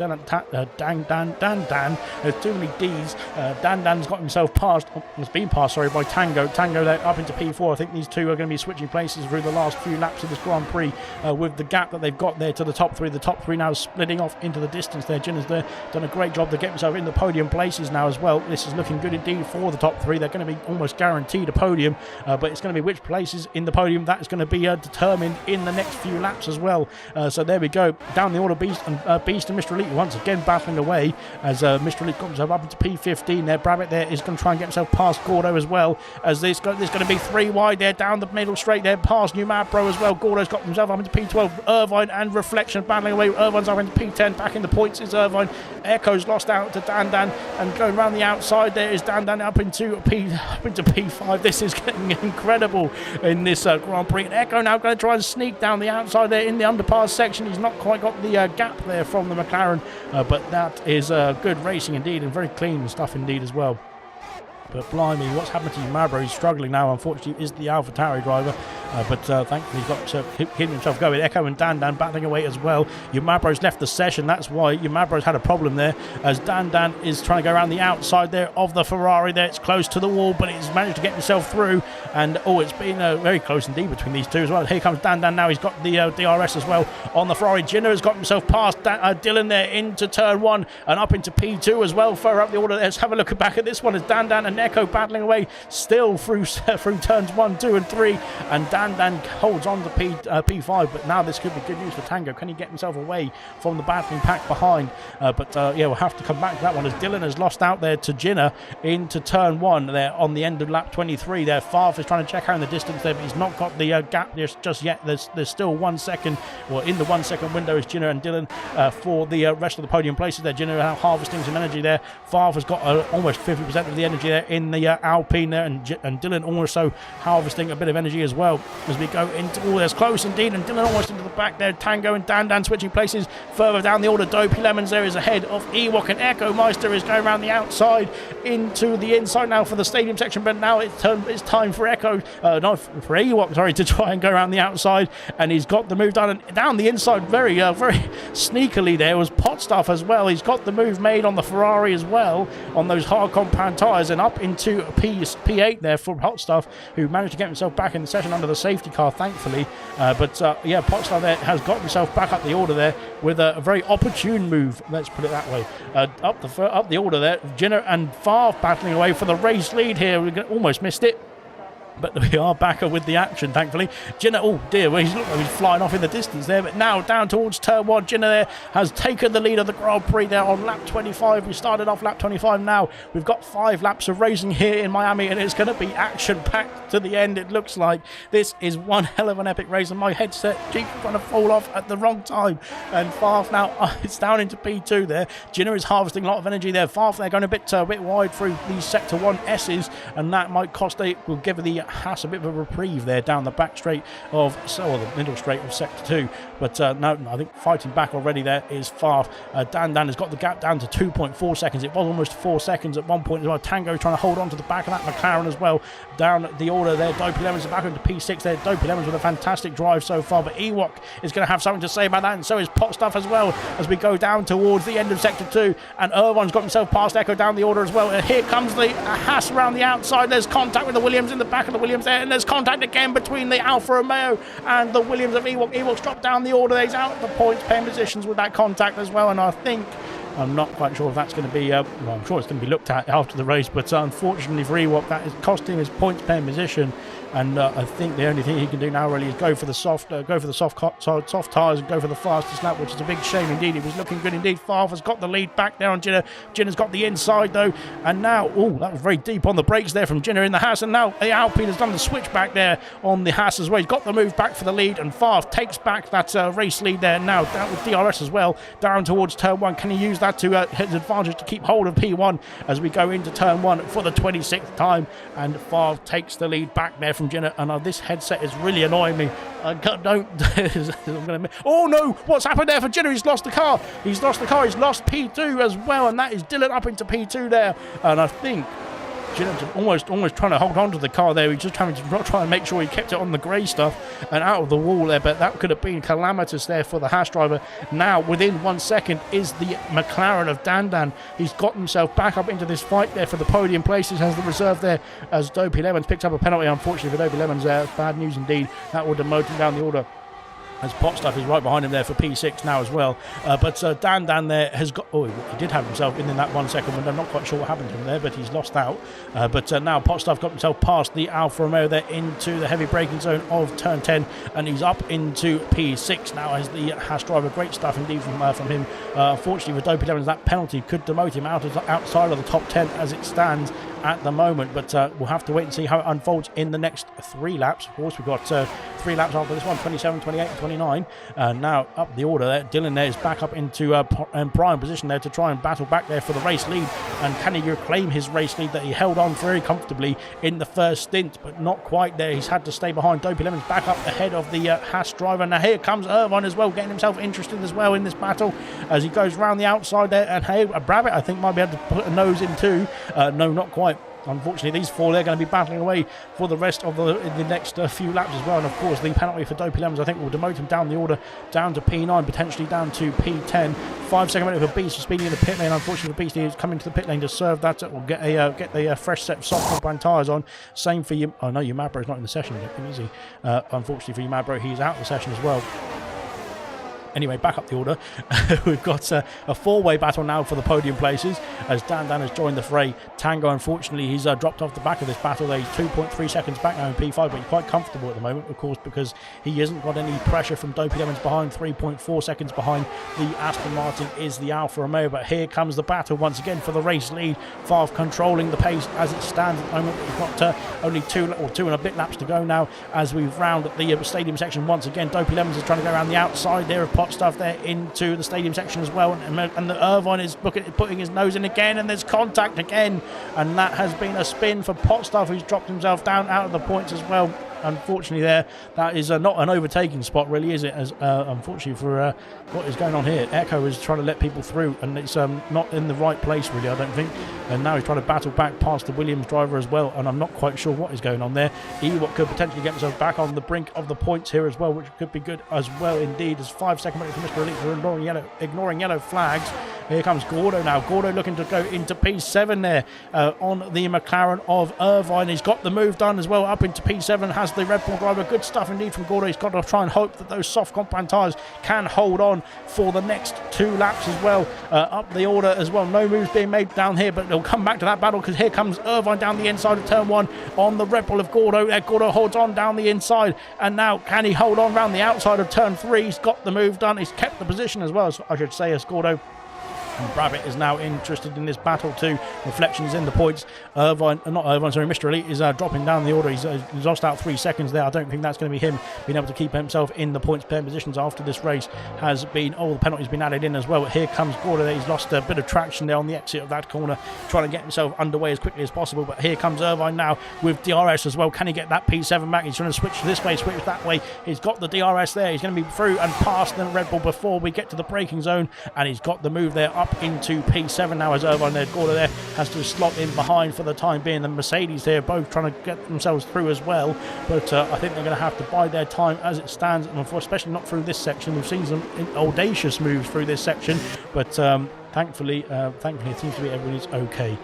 Dan. There's too many D's. Dan's got himself passed. Has been passed, sorry, by Tango. Tango there up into P4. I think these two are going to be switching places through the last few laps of this Grand Prix with the gap that they've got there to the top three. The top three now splitting off into the distance there. Ginner's there done a great job to get himself in the podium places now as well. This is looking good indeed for the top three. They're going to be almost guaranteed a podium, but it's going to be which places in the podium that is going to be determined in the next few laps as well. So there we go. Down the order, Beast and Mr. Elite once again battling away as Mr. Elite got himself up into P15 there. Brabbit there is going to try and get himself past Gordo as well, as there's going to be 3 wide there down the middle straight there past Numabro as well. Gordo's got himself up into P12. Irvine and Reflection battling away. Irvine's up into P10. Back in the points is Irvine. Echo's lost out to Dan and going around the outside there is Dan up into P5. This is getting incredible in this Grand Prix. And Echo now going to try and sneak down the outside there in the underpass section. He's not quite got the gap there from the McLaren, but that is good racing indeed, and very clean stuff indeed as well. But blimey, what's happened to Umabro? He's struggling now, unfortunately, is the AlphaTauri driver. But thankfully he's got keeping himself going. Echo and Dan battling away as well. Umabro's left the session. That's why Umabro's had a problem there, as Dan is trying to go around the outside there of the Ferrari there. It's close to the wall, but he's managed to get himself through. And it's been very close indeed between these two as well. Here comes Dan now. He's got the DRS as well on the Ferrari. Ginner has got himself past Dylan there into turn 1 and up into P2 as well. Further up the order. Let's have a look back at this one as Dan and Echo battling away still through turns 1, 2 and 3, and Dan holds on to P5, but now this could be good news for Tango. Can he get himself away from the battling pack behind? Yeah, we'll have to come back to that one as Dylan has lost out there to Ginner into turn 1 there on the end of lap 23 there. Farf is trying to check out in the distance there, but he's not got the gap just yet. There's still 1 second, or in the 1 second window is Ginner and Dylan for the rest of the podium places there. Ginner harvesting some energy there. Farf has got almost 50% of the energy there in the Alpine there, and Dylan also harvesting a bit of energy as well as we go into there's close indeed, and Dylan almost into the back there. Tango and Dan switching places further down the order. Dopey Lemons there is ahead of Ewok, and Echo Meister is going around the outside into the inside now for the stadium section, but now it's time for Echo, not for Ewok, sorry, to try and go around the outside, and he's got the move done, and down the inside very sneakily there was Potstuff as well. He's got the move made on the Ferrari as well, on those hard compound tyres, and up into P8 there for Potstuff, who managed to get himself back in the session under the safety car, thankfully. Yeah, Potstuff there has got himself back up the order there with a very opportune move, let's put it that way. Up the order there, Jinner and Favre battling away for the race lead here. We almost missed it, but we are back with the action, thankfully. Jinner, oh dear, well, he's flying off in the distance there, but now down towards turn 1. Jinner there has taken the lead of the Grand Prix there on lap 25. We started off lap 25 now. We've got 5 laps of racing here in Miami, and it's going to be action-packed to the end, it looks like. This is one hell of an epic race, and my headset keeps trying to fall off at the wrong time. And Favre now, it's down into P2 there. Jinner is harvesting a lot of energy there. Favre there going a bit wide through these Sector 1 S's, and that might cost will give the Haas a bit of a reprieve there down the back straight of, the middle straight of Sector 2. But no, I think fighting back already there is Favre. Dan has got the gap down to 2.4 seconds. It was almost 4 seconds at one point as well. Tango trying to hold on to the back of that McLaren as well. Down the order there, Dopey Lemons is back into P6 there. Dopey Lemons with a fantastic drive so far, but Ewok is going to have something to say about that, and so is Potstuff as well, as we go down towards the end of Sector 2. And Irvine's got himself past Echo down the order as well. And here comes the Haas around the outside. There's contact with the Williams in the back of the Williams there, and there's contact again between the Alfa Romeo and the Williams of Ewok. Ewok's dropped down the order. He's out of the points paying positions with that contact as well, and I'm not quite sure if that's going to be, well, I'm sure it's going to be looked at after the race, but unfortunately for Ewok, that is costing his points paying position. And I think the only thing he can do now really is go for the soft tyres and go for the fastest lap, which is a big shame indeed. He was looking good indeed. Favre's got the lead back there on Jinner. Jinner's got the inside though, and now, that was very deep on the brakes there from Jinner in the Haas, and now the Alpine has done the switch back there on the Haas as well. He's got the move back for the lead, and Favre takes back that race lead there now, down with DRS as well, down towards turn 1. Can he use that to his advantage to keep hold of P1 as we go into turn 1 for the 26th time? And Favre takes the lead back there from Jinner, and this headset is really annoying me. Oh no, what's happened there for Jinner? He's lost the car. He's lost P2 as well, and that is Dylan up into P2 there. And I think Jinner's almost trying to hold on to the car there. He's just trying to make sure he kept it on the grey stuff and out of the wall there, but that could have been calamitous there for the Haas driver. Now, within 1 second, is the McLaren of Dan. He's got himself back up into this fight there for the podium places, has the reserve there as Dopey Lemons picks up a penalty, unfortunately for Dopey Lemons there. Bad news indeed. That will demote him down the order, as Potstuff is right behind him there for P6 now as well. But Dan there has got... Oh, he did have himself in that 1 second window. I'm not quite sure what happened to him there, but he's lost out. But now Potstuff got himself past the Alfa Romeo there into the heavy braking zone of turn 10, and he's up into P6 now as the Haas driver. Great stuff indeed from him. Unfortunately for Dopey Lemons, that penalty could demote him outside of the top 10 as it stands at the moment, but we'll have to wait and see how it unfolds in the next 3 laps. Of course, we've got 3 laps after this one, 27, 28 and 29. Now up the order there, Dylan there is back up into prime position there to try and battle back there for the race lead, and can he reclaim his race lead that he held on very comfortably in the first stint, but not quite there. He's had to stay behind. Dopey Lemons back up ahead of the Haas driver. Now here comes Irvine as well, getting himself interested as well in this battle as he goes around the outside there, and hey, Brabbit I think might be able to put a nose in too. No, not quite. Unfortunately, these 4, they're going to be battling away for the rest of the next few laps as well. And of course, the penalty for Dopey Lemons, I think, will demote him down the order, down to P9, potentially down to P10. 5-second penalty for Beast for speeding in the pit lane. Unfortunately, for Beast, he's coming to the pit lane to serve that. We'll get the fresh set of soft compound tyres on. Same for you. Oh no, Yamabro's not in the session yet, is he? Unfortunately for Yamabro, he's out of the session as well. Anyway, back up the order. We've got a 4-way battle now for the podium places as Dan has joined the fray. Tango, unfortunately, he's dropped off the back of this battle there. He's 2.3 seconds back now in P5, but he's quite comfortable at the moment, of course, because he hasn't got any pressure from Dopey Lemons behind. 3.4 seconds behind the Aston Martin is the Alfa Romeo. But here comes the battle once again for the race lead. Favre controlling the pace as it stands at the moment. We've got only 2 and a bit laps to go now as we round the stadium section once again. Dopey Lemons is trying to go around the outside there of Potstuff there into the stadium section as well, and the Irvine is putting his nose in again, and there's contact again, and that has been a spin for Potstuff, who's dropped himself down out of the points as well. unfortunately there, that is not an overtaking spot really, is it? As unfortunately for what is going on here, Echo is trying to let people through, and it's not in the right place really, I don't think. And now he's trying to battle back past the Williams driver as well, and I'm not quite sure what is going on there. Ewok could potentially get himself back on the brink of the points here as well, which could be good as well indeed. As 5 second penalty for Mr. Elite for ignoring yellow flags. Here comes Gordo now. Gordo looking to go into P7 there on the McLaren of Irvine. He's got the move done as well up into P7. Has the Red Bull driver. Good stuff indeed from Gordo. He's got to try and hope that those soft compound tyres can hold on for the next 2 laps as well. Up the order as well. No moves being made down here, but they'll come back to that battle because here comes Irvine down the inside of turn 1 on the Red Bull of Gordo. Gordo holds on down the inside, and now can he hold on around the outside of turn 3? He's got the move done. He's kept the position as well, I should say, as Gordo. And Brabbit is now interested in this battle too. Reflections in the points. Mr. Elite is dropping down the order. He's lost out 3 seconds there. I don't think that's going to be him being able to keep himself in the points pairing positions after this race has been. Oh, the penalty's been added in as well. But here comes Gordo. He's lost a bit of traction there on the exit of that corner, trying to get himself underway as quickly as possible. But here comes Irvine now with DRS as well. Can he get that P7 back? He's trying to switch this way, switch that way. He's got the DRS there. He's going to be through and past the Red Bull before we get to the braking zone. And he's got the move there up into P7 now as Irvine there. Gordo there has to slot in behind for the time being. The Mercedes there both trying to get themselves through as well, but I think they're going to have to bide their time as it stands, and especially not through this section. We've seen some audacious moves through this section, but thankfully it seems to be everybody's okay,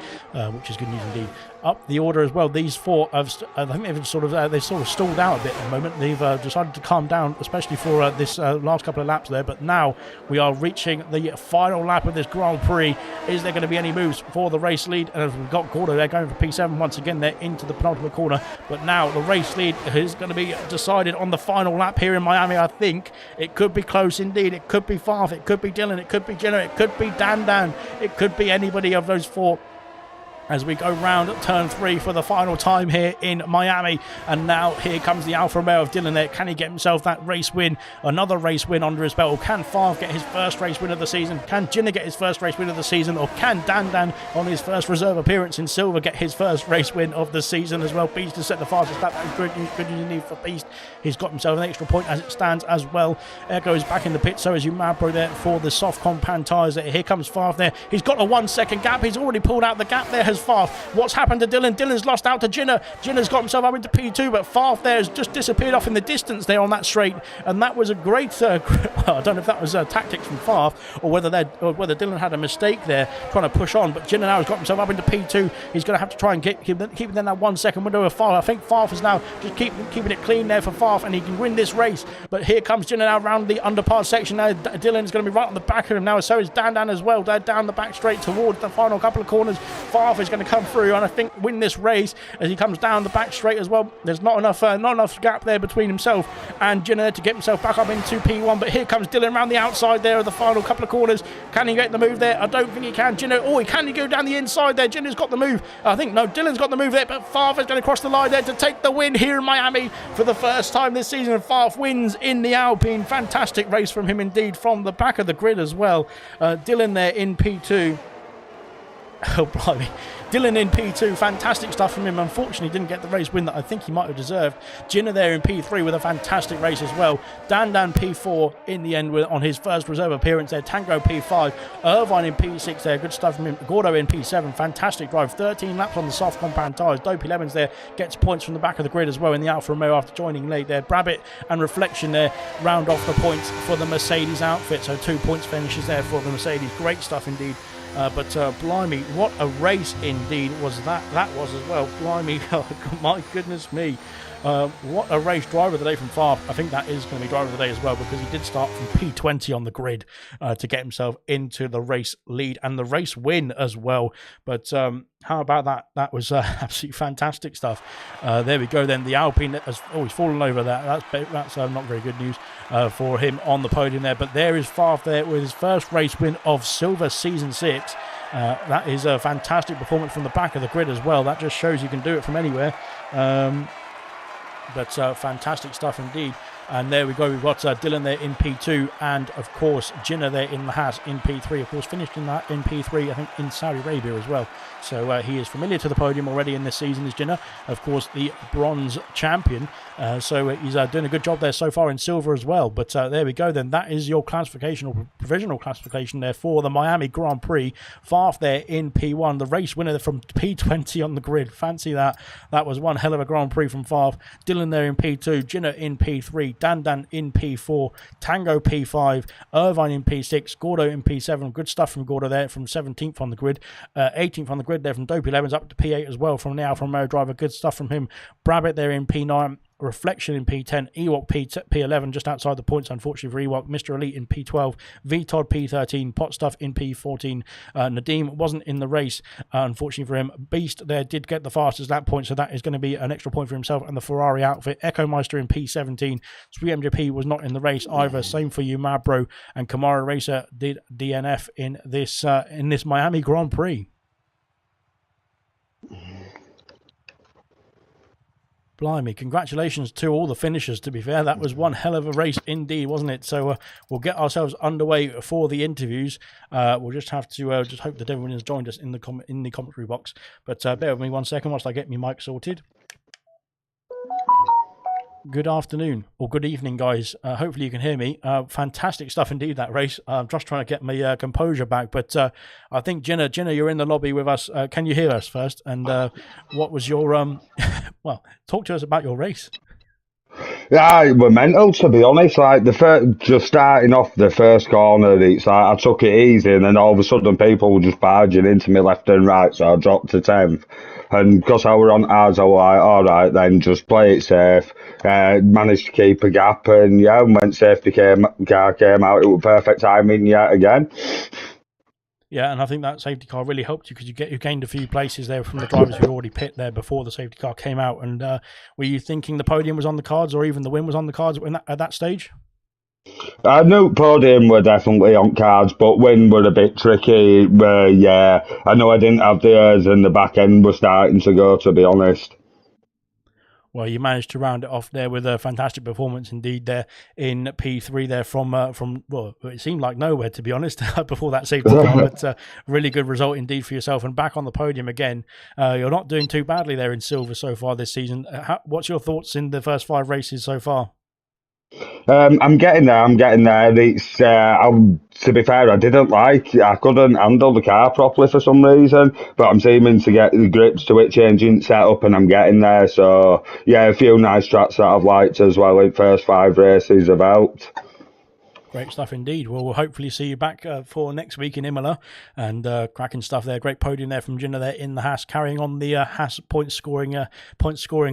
which is good news indeed. Up the order as well, these 4 have, I think they've sort of stalled out a bit at the moment. They've decided to calm down, especially for this last couple of laps there. But now we are reaching the final lap of this Grand Prix. Is there going to be any moves for the race lead? And we've got Gordo there going for P7 once again. They're into the penultimate corner, but now the race lead is going to be decided on the final lap here in Miami. I think it could be close indeed. It could be Farf, it could be Dylan, it could be Jenna, it could be Dan, it could be anybody of those 4 as we go round turn 3 for the final time here in Miami. And now here comes the Alfa Romeo of Dylan there. Can he get himself that race win? Another race win under his belt. Or can Favre get his first race win of the season? Can Jinner get his first race win of the season? Or can Dan on his first reserve appearance in silver get his first race win of the season as well? Beast to set the fastest lap. That is good news indeed for Beast. He's got himself an extra point as it stands as well. Echo is back in the pit, so is Umabro there for the soft compound tyres. Here comes Favre there. He's got a 1 second gap. He's already pulled out the gap there, has Favre. What's happened to Dylan? Dylan's lost out to Jinner. Jinner's got himself up into P2, but Favre there has just disappeared off in the distance there on that straight. And that was a great, well, I don't know if that was tactics from Favre or whether Dylan had a mistake there trying to push on. But Jinner now has got himself up into P2. He's going to have to try and keep within that 1 second window of Favre. I think Favre is now just keeping it clean there for Favre, and he can win this race. But here comes Jinner now around the underpass section. Now Dylan is going to be right on the back of him now, so is Dan as well. They're down the back straight towards the final couple of corners. Favre is going to come through and I think win this race as he comes down the back straight as well. There's not enough gap there between himself and Jinner to get himself back up into P1. But here comes Dylan around the outside there of the final couple of corners. Can he get the move there? I don't think he can. Jinner, can he go down the inside there? Jinner's got the move. I think no, Dylan's got the move there, but Favre's going to cross the line there to take the win here in Miami for the first time this season. And Favre wins in the Alpine. Fantastic race from him indeed, from the back of the grid as well. Dylan there in P2. Oh, blimey. Dylan in P2, fantastic stuff from him. Unfortunately, didn't get the race win that I think he might have deserved. Jinner there in P3 with a fantastic race as well. Dan P4 in the end on his first reserve appearance there. Tango P5. Irvine in P6 there, good stuff from him. Gordo in P7, fantastic drive. 13 laps on the soft compound tyres. Dopey Lemons there gets points from the back of the grid as well in the Alfa Romeo after joining late there. Brabbit and Reflection there round off the points for the Mercedes outfit. So 2 points finishes there for the Mercedes. Great stuff indeed. But blimey, what a race indeed was that. That was as well. Blimey, my goodness me. What a race. Driver of the day from Favre. I think that is going to be driver of the day as well, because he did start from P20 on the grid to get himself into the race lead and the race win as well. But how about that? That was absolutely fantastic stuff. There we go then. The Alpine has he's fallen over there. That's not very good news for him on the podium there. But there is Favre there with his first race win of Silver Season 6. That is a fantastic performance from the back of the grid as well. That just shows you can do it from anywhere. But fantastic stuff indeed. And there we go. We've got Dylan there in P2, and of course Jinnah there in the Haas in P3. Of course, finished in P3, I think, in Saudi Arabia as well. So he is familiar to the podium already in this season, is Jinnah. Of course, the bronze champion. So he's doing a good job there so far in silver as well. But there we go then. That is your classification, or provisional classification there for the Miami Grand Prix. Farf there in P1, the race winner from P20 on the grid. Fancy that. That was one hell of a Grand Prix from Farf. Dylan there in P2, Jinnah in P3, Dan in P4, Tango P5, Irvine in P6, Gordo in P7. Good stuff from Gordo there from 17th on the grid. 18th on the grid there from Dopey Lemons, up to P8 as well from now from Mero Driver. Good stuff from him. Brabbit there in P9. Reflection in P10, Ewok P11, just outside the points, unfortunately, for Ewok. Mr. Elite in P12, VTOD P13, Pot Stuff in P14. Nadeem wasn't in the race, unfortunately for him. Beast there did get the fastest lap point, so that is going to be an extra point for himself and the Ferrari outfit. Echo Meister in P17. Sweet MJP was not in the race either. Same for you, Mabro. And Kamara Racer did DNF in this Miami Grand Prix. Blimey, congratulations to all the finishers, to be fair. That was one hell of a race indeed, wasn't it? So we'll get ourselves underway for the interviews. We'll just have to just hope that everyone has joined us in the commentary box. But bear with me 1 second whilst I get my mic sorted. Good afternoon, or good evening, guys. Hopefully you can hear me. Fantastic stuff indeed, that race. I'm just trying to get my composure back. But I think, Jinnah, you're in the lobby with us. Can you hear us first? And what was your... well, talk to us about your race. Yeah, it were mental, to be honest. Like, just starting off the first corner, it's like I took it easy, and then all of a sudden people were just barging into me left and right, so I dropped to 10th. And because I were on ours, I was like, all right, then just play it safe. Managed to keep a gap, and yeah, when safety car came out, it was perfect timing yet again. Yeah, and I think that safety car really helped you because you gained a few places there from the drivers who already pit there before the safety car came out. And were you thinking the podium was on the cards, or even the win was on the cards at that stage? I knew podium were definitely on cards, but win were a bit tricky. Yeah, I know I didn't have the airs, and the back end was starting to go, to be honest. Well, you managed to round it off there with a fantastic performance indeed there in P3 there from well, it seemed like nowhere, to be honest, before that safety car, but really good result indeed for yourself, and back on the podium again. You're not doing too badly there in silver so far this season. What's your thoughts in the first 5 races so far? I'm getting there. It's to be fair, I couldn't handle the car properly for some reason, but I'm seeming to get the grips to it, changing setup, and I'm getting there. So yeah, a few nice tracks that I've liked as well in first 5 races have helped. Great stuff indeed. Well, we'll hopefully see you back for next week in Imola, and cracking stuff there. Great podium there from Jinnah there in the Haas, carrying on the Haas point scoring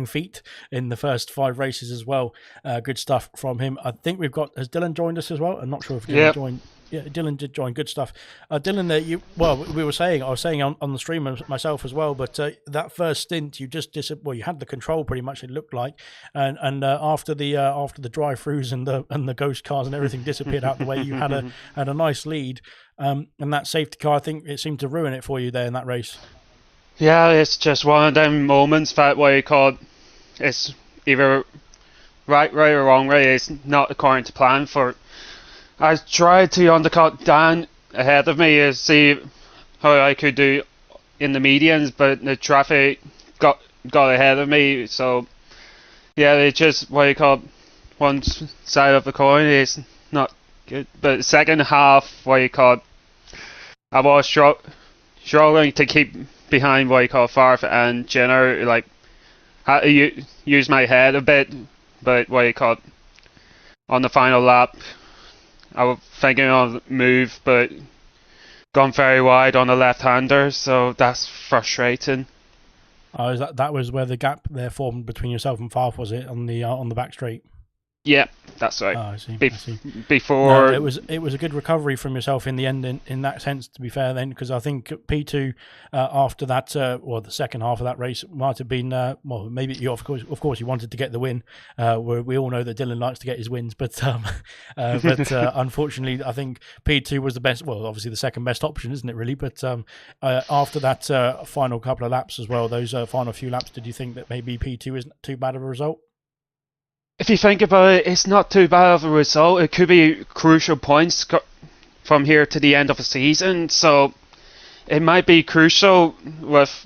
feat in the first 5 races as well. Good stuff from him. I think has Dylan joined us as well? I'm not sure if Dylan joined. Yeah, Dylan did join. Good stuff. Dylan, I was saying on the stream myself as well, but that first stint, you just you had the control pretty much, it looked like, and after the drive-throughs and the ghost cars and everything disappeared out the way, you had a nice lead, and that safety car, I think it seemed to ruin it for you there in that race. Yeah, it's just one of them moments that what you call it's either right or wrong. Right, it's not according to plan for. I tried to undercut Dan ahead of me to see how I could do in the medians, but the traffic got ahead of me. So yeah, it's just what you call one side of the coin is not good. But second half, what you call, I was struggling to keep behind what you call Farf and Jinnah. Like, had to use my head a bit, but what you call on the final lap, I was thinking on the move, but gone very wide on the left-hander, so that's frustrating. That was where the gap there formed between yourself and Farf, was it, on the back straight? Yeah, that's right. Oh, I see. Before it was a good recovery from yourself in the end in that sense, to be fair then, because I think P2 after that the second half of that race might have been maybe you of course you wanted to get the win. We all know that Dylan likes to get his wins, but unfortunately I think P2 was the best, well obviously the second best option, isn't it really, but after that final couple of laps as well, those final few laps, did you think that maybe P2 isn't too bad of a result? if you think about it, it's not too bad of a result. It could be crucial points from here to the end of the season, so it might be crucial with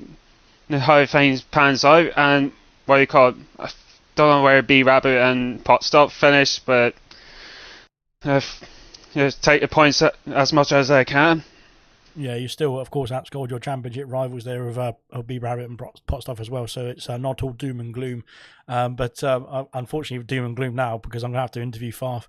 how things pans out and what you call it. I don't know where B Rabbit and Potstop finish, but if just take the points as much as I can. Yeah, you still, of course, outscored your championship rivals there of B Rabbit and Potstuff as well. So it's not all doom and gloom. But unfortunately, doom and gloom now because I'm going to have to interview Farf.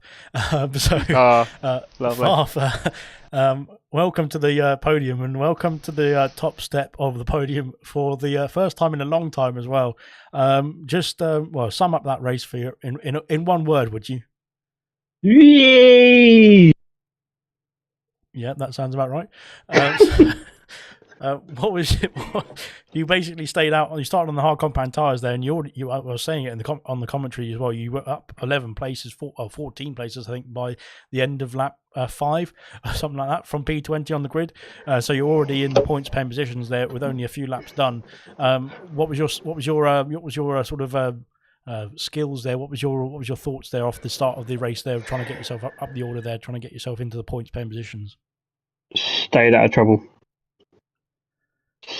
Lovely. Farf, welcome to the podium and welcome to the top step of the podium for the first time in a long time as well. Sum up that race for you in one word, would you? Yay! Yeah, that sounds about right. What was it? You basically stayed out. You started on the hard compound tires there, and I was saying it on the commentary as well. You were up 11 places, 14 places, I think, by the end of lap 5, something like that, from P20 on the grid. So you're already in the points pen positions there with only a few laps done. What was your sort of skills there? What was your thoughts there off the start of the race there, trying to get yourself up the order there, trying to get yourself into the points pen positions? Stayed out of trouble.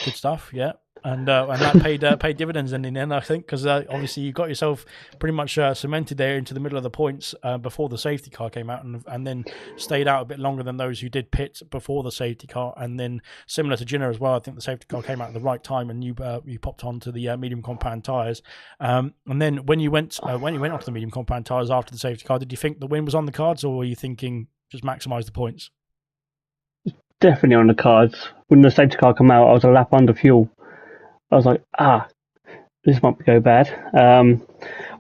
Good stuff, yeah, and that paid dividends in the end, I think, because obviously you got yourself pretty much cemented there into the middle of the points before the safety car came out, and then stayed out a bit longer than those who did pit before the safety car, and then similar to Ginner as well, I think the safety car came out at the right time, and you popped onto the medium compound tires, and then when you went onto the medium compound tires after the safety car, did you think the win was on the cards, or were you thinking just maximise the points? Definitely on the cards. When the safety car came out, I was a lap under fuel. I was like, this might go bad.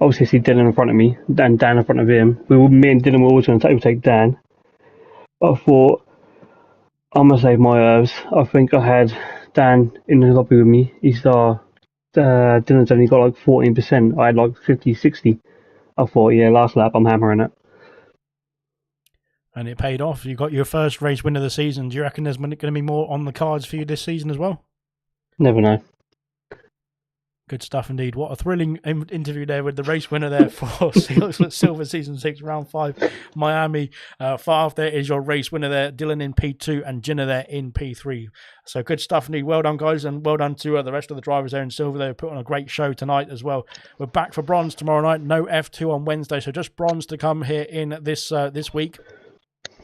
Obviously, I see Dylan in front of me, and Dan in front of him. Me and Dylan were always going to overtake Dan. I thought, I'm going to save my nerves. I think I had Dan in the lobby with me. Dylan's only got like 14%. I had like 50, 60. I thought, yeah, last lap, I'm hammering it. And it paid off. You got your first race win of the season. Do you reckon there's going to be more on the cards for you this season as well? Never know. Good stuff indeed. What a thrilling interview there with the race winner there for Silver Season 6, Round 5, Miami. Farf there is your race winner there. Dylan in P2 and Ginner there in P3. So good stuff indeed. Well done, guys, and well done to the rest of the drivers there in Silver. They put on a great show tonight as well. We're back for bronze tomorrow night. No F2 on Wednesday, so just bronze to come here in this week.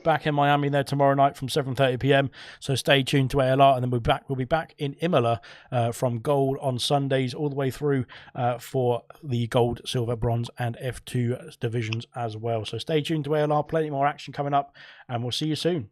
Back in Miami there tomorrow night from 7:30 p.m. So stay tuned to ALR, and then we'll be back in Imola from gold on Sundays all the way through for the gold, silver, bronze, and F2 divisions as well. So stay tuned to ALR. Plenty more action coming up, and we'll see you soon.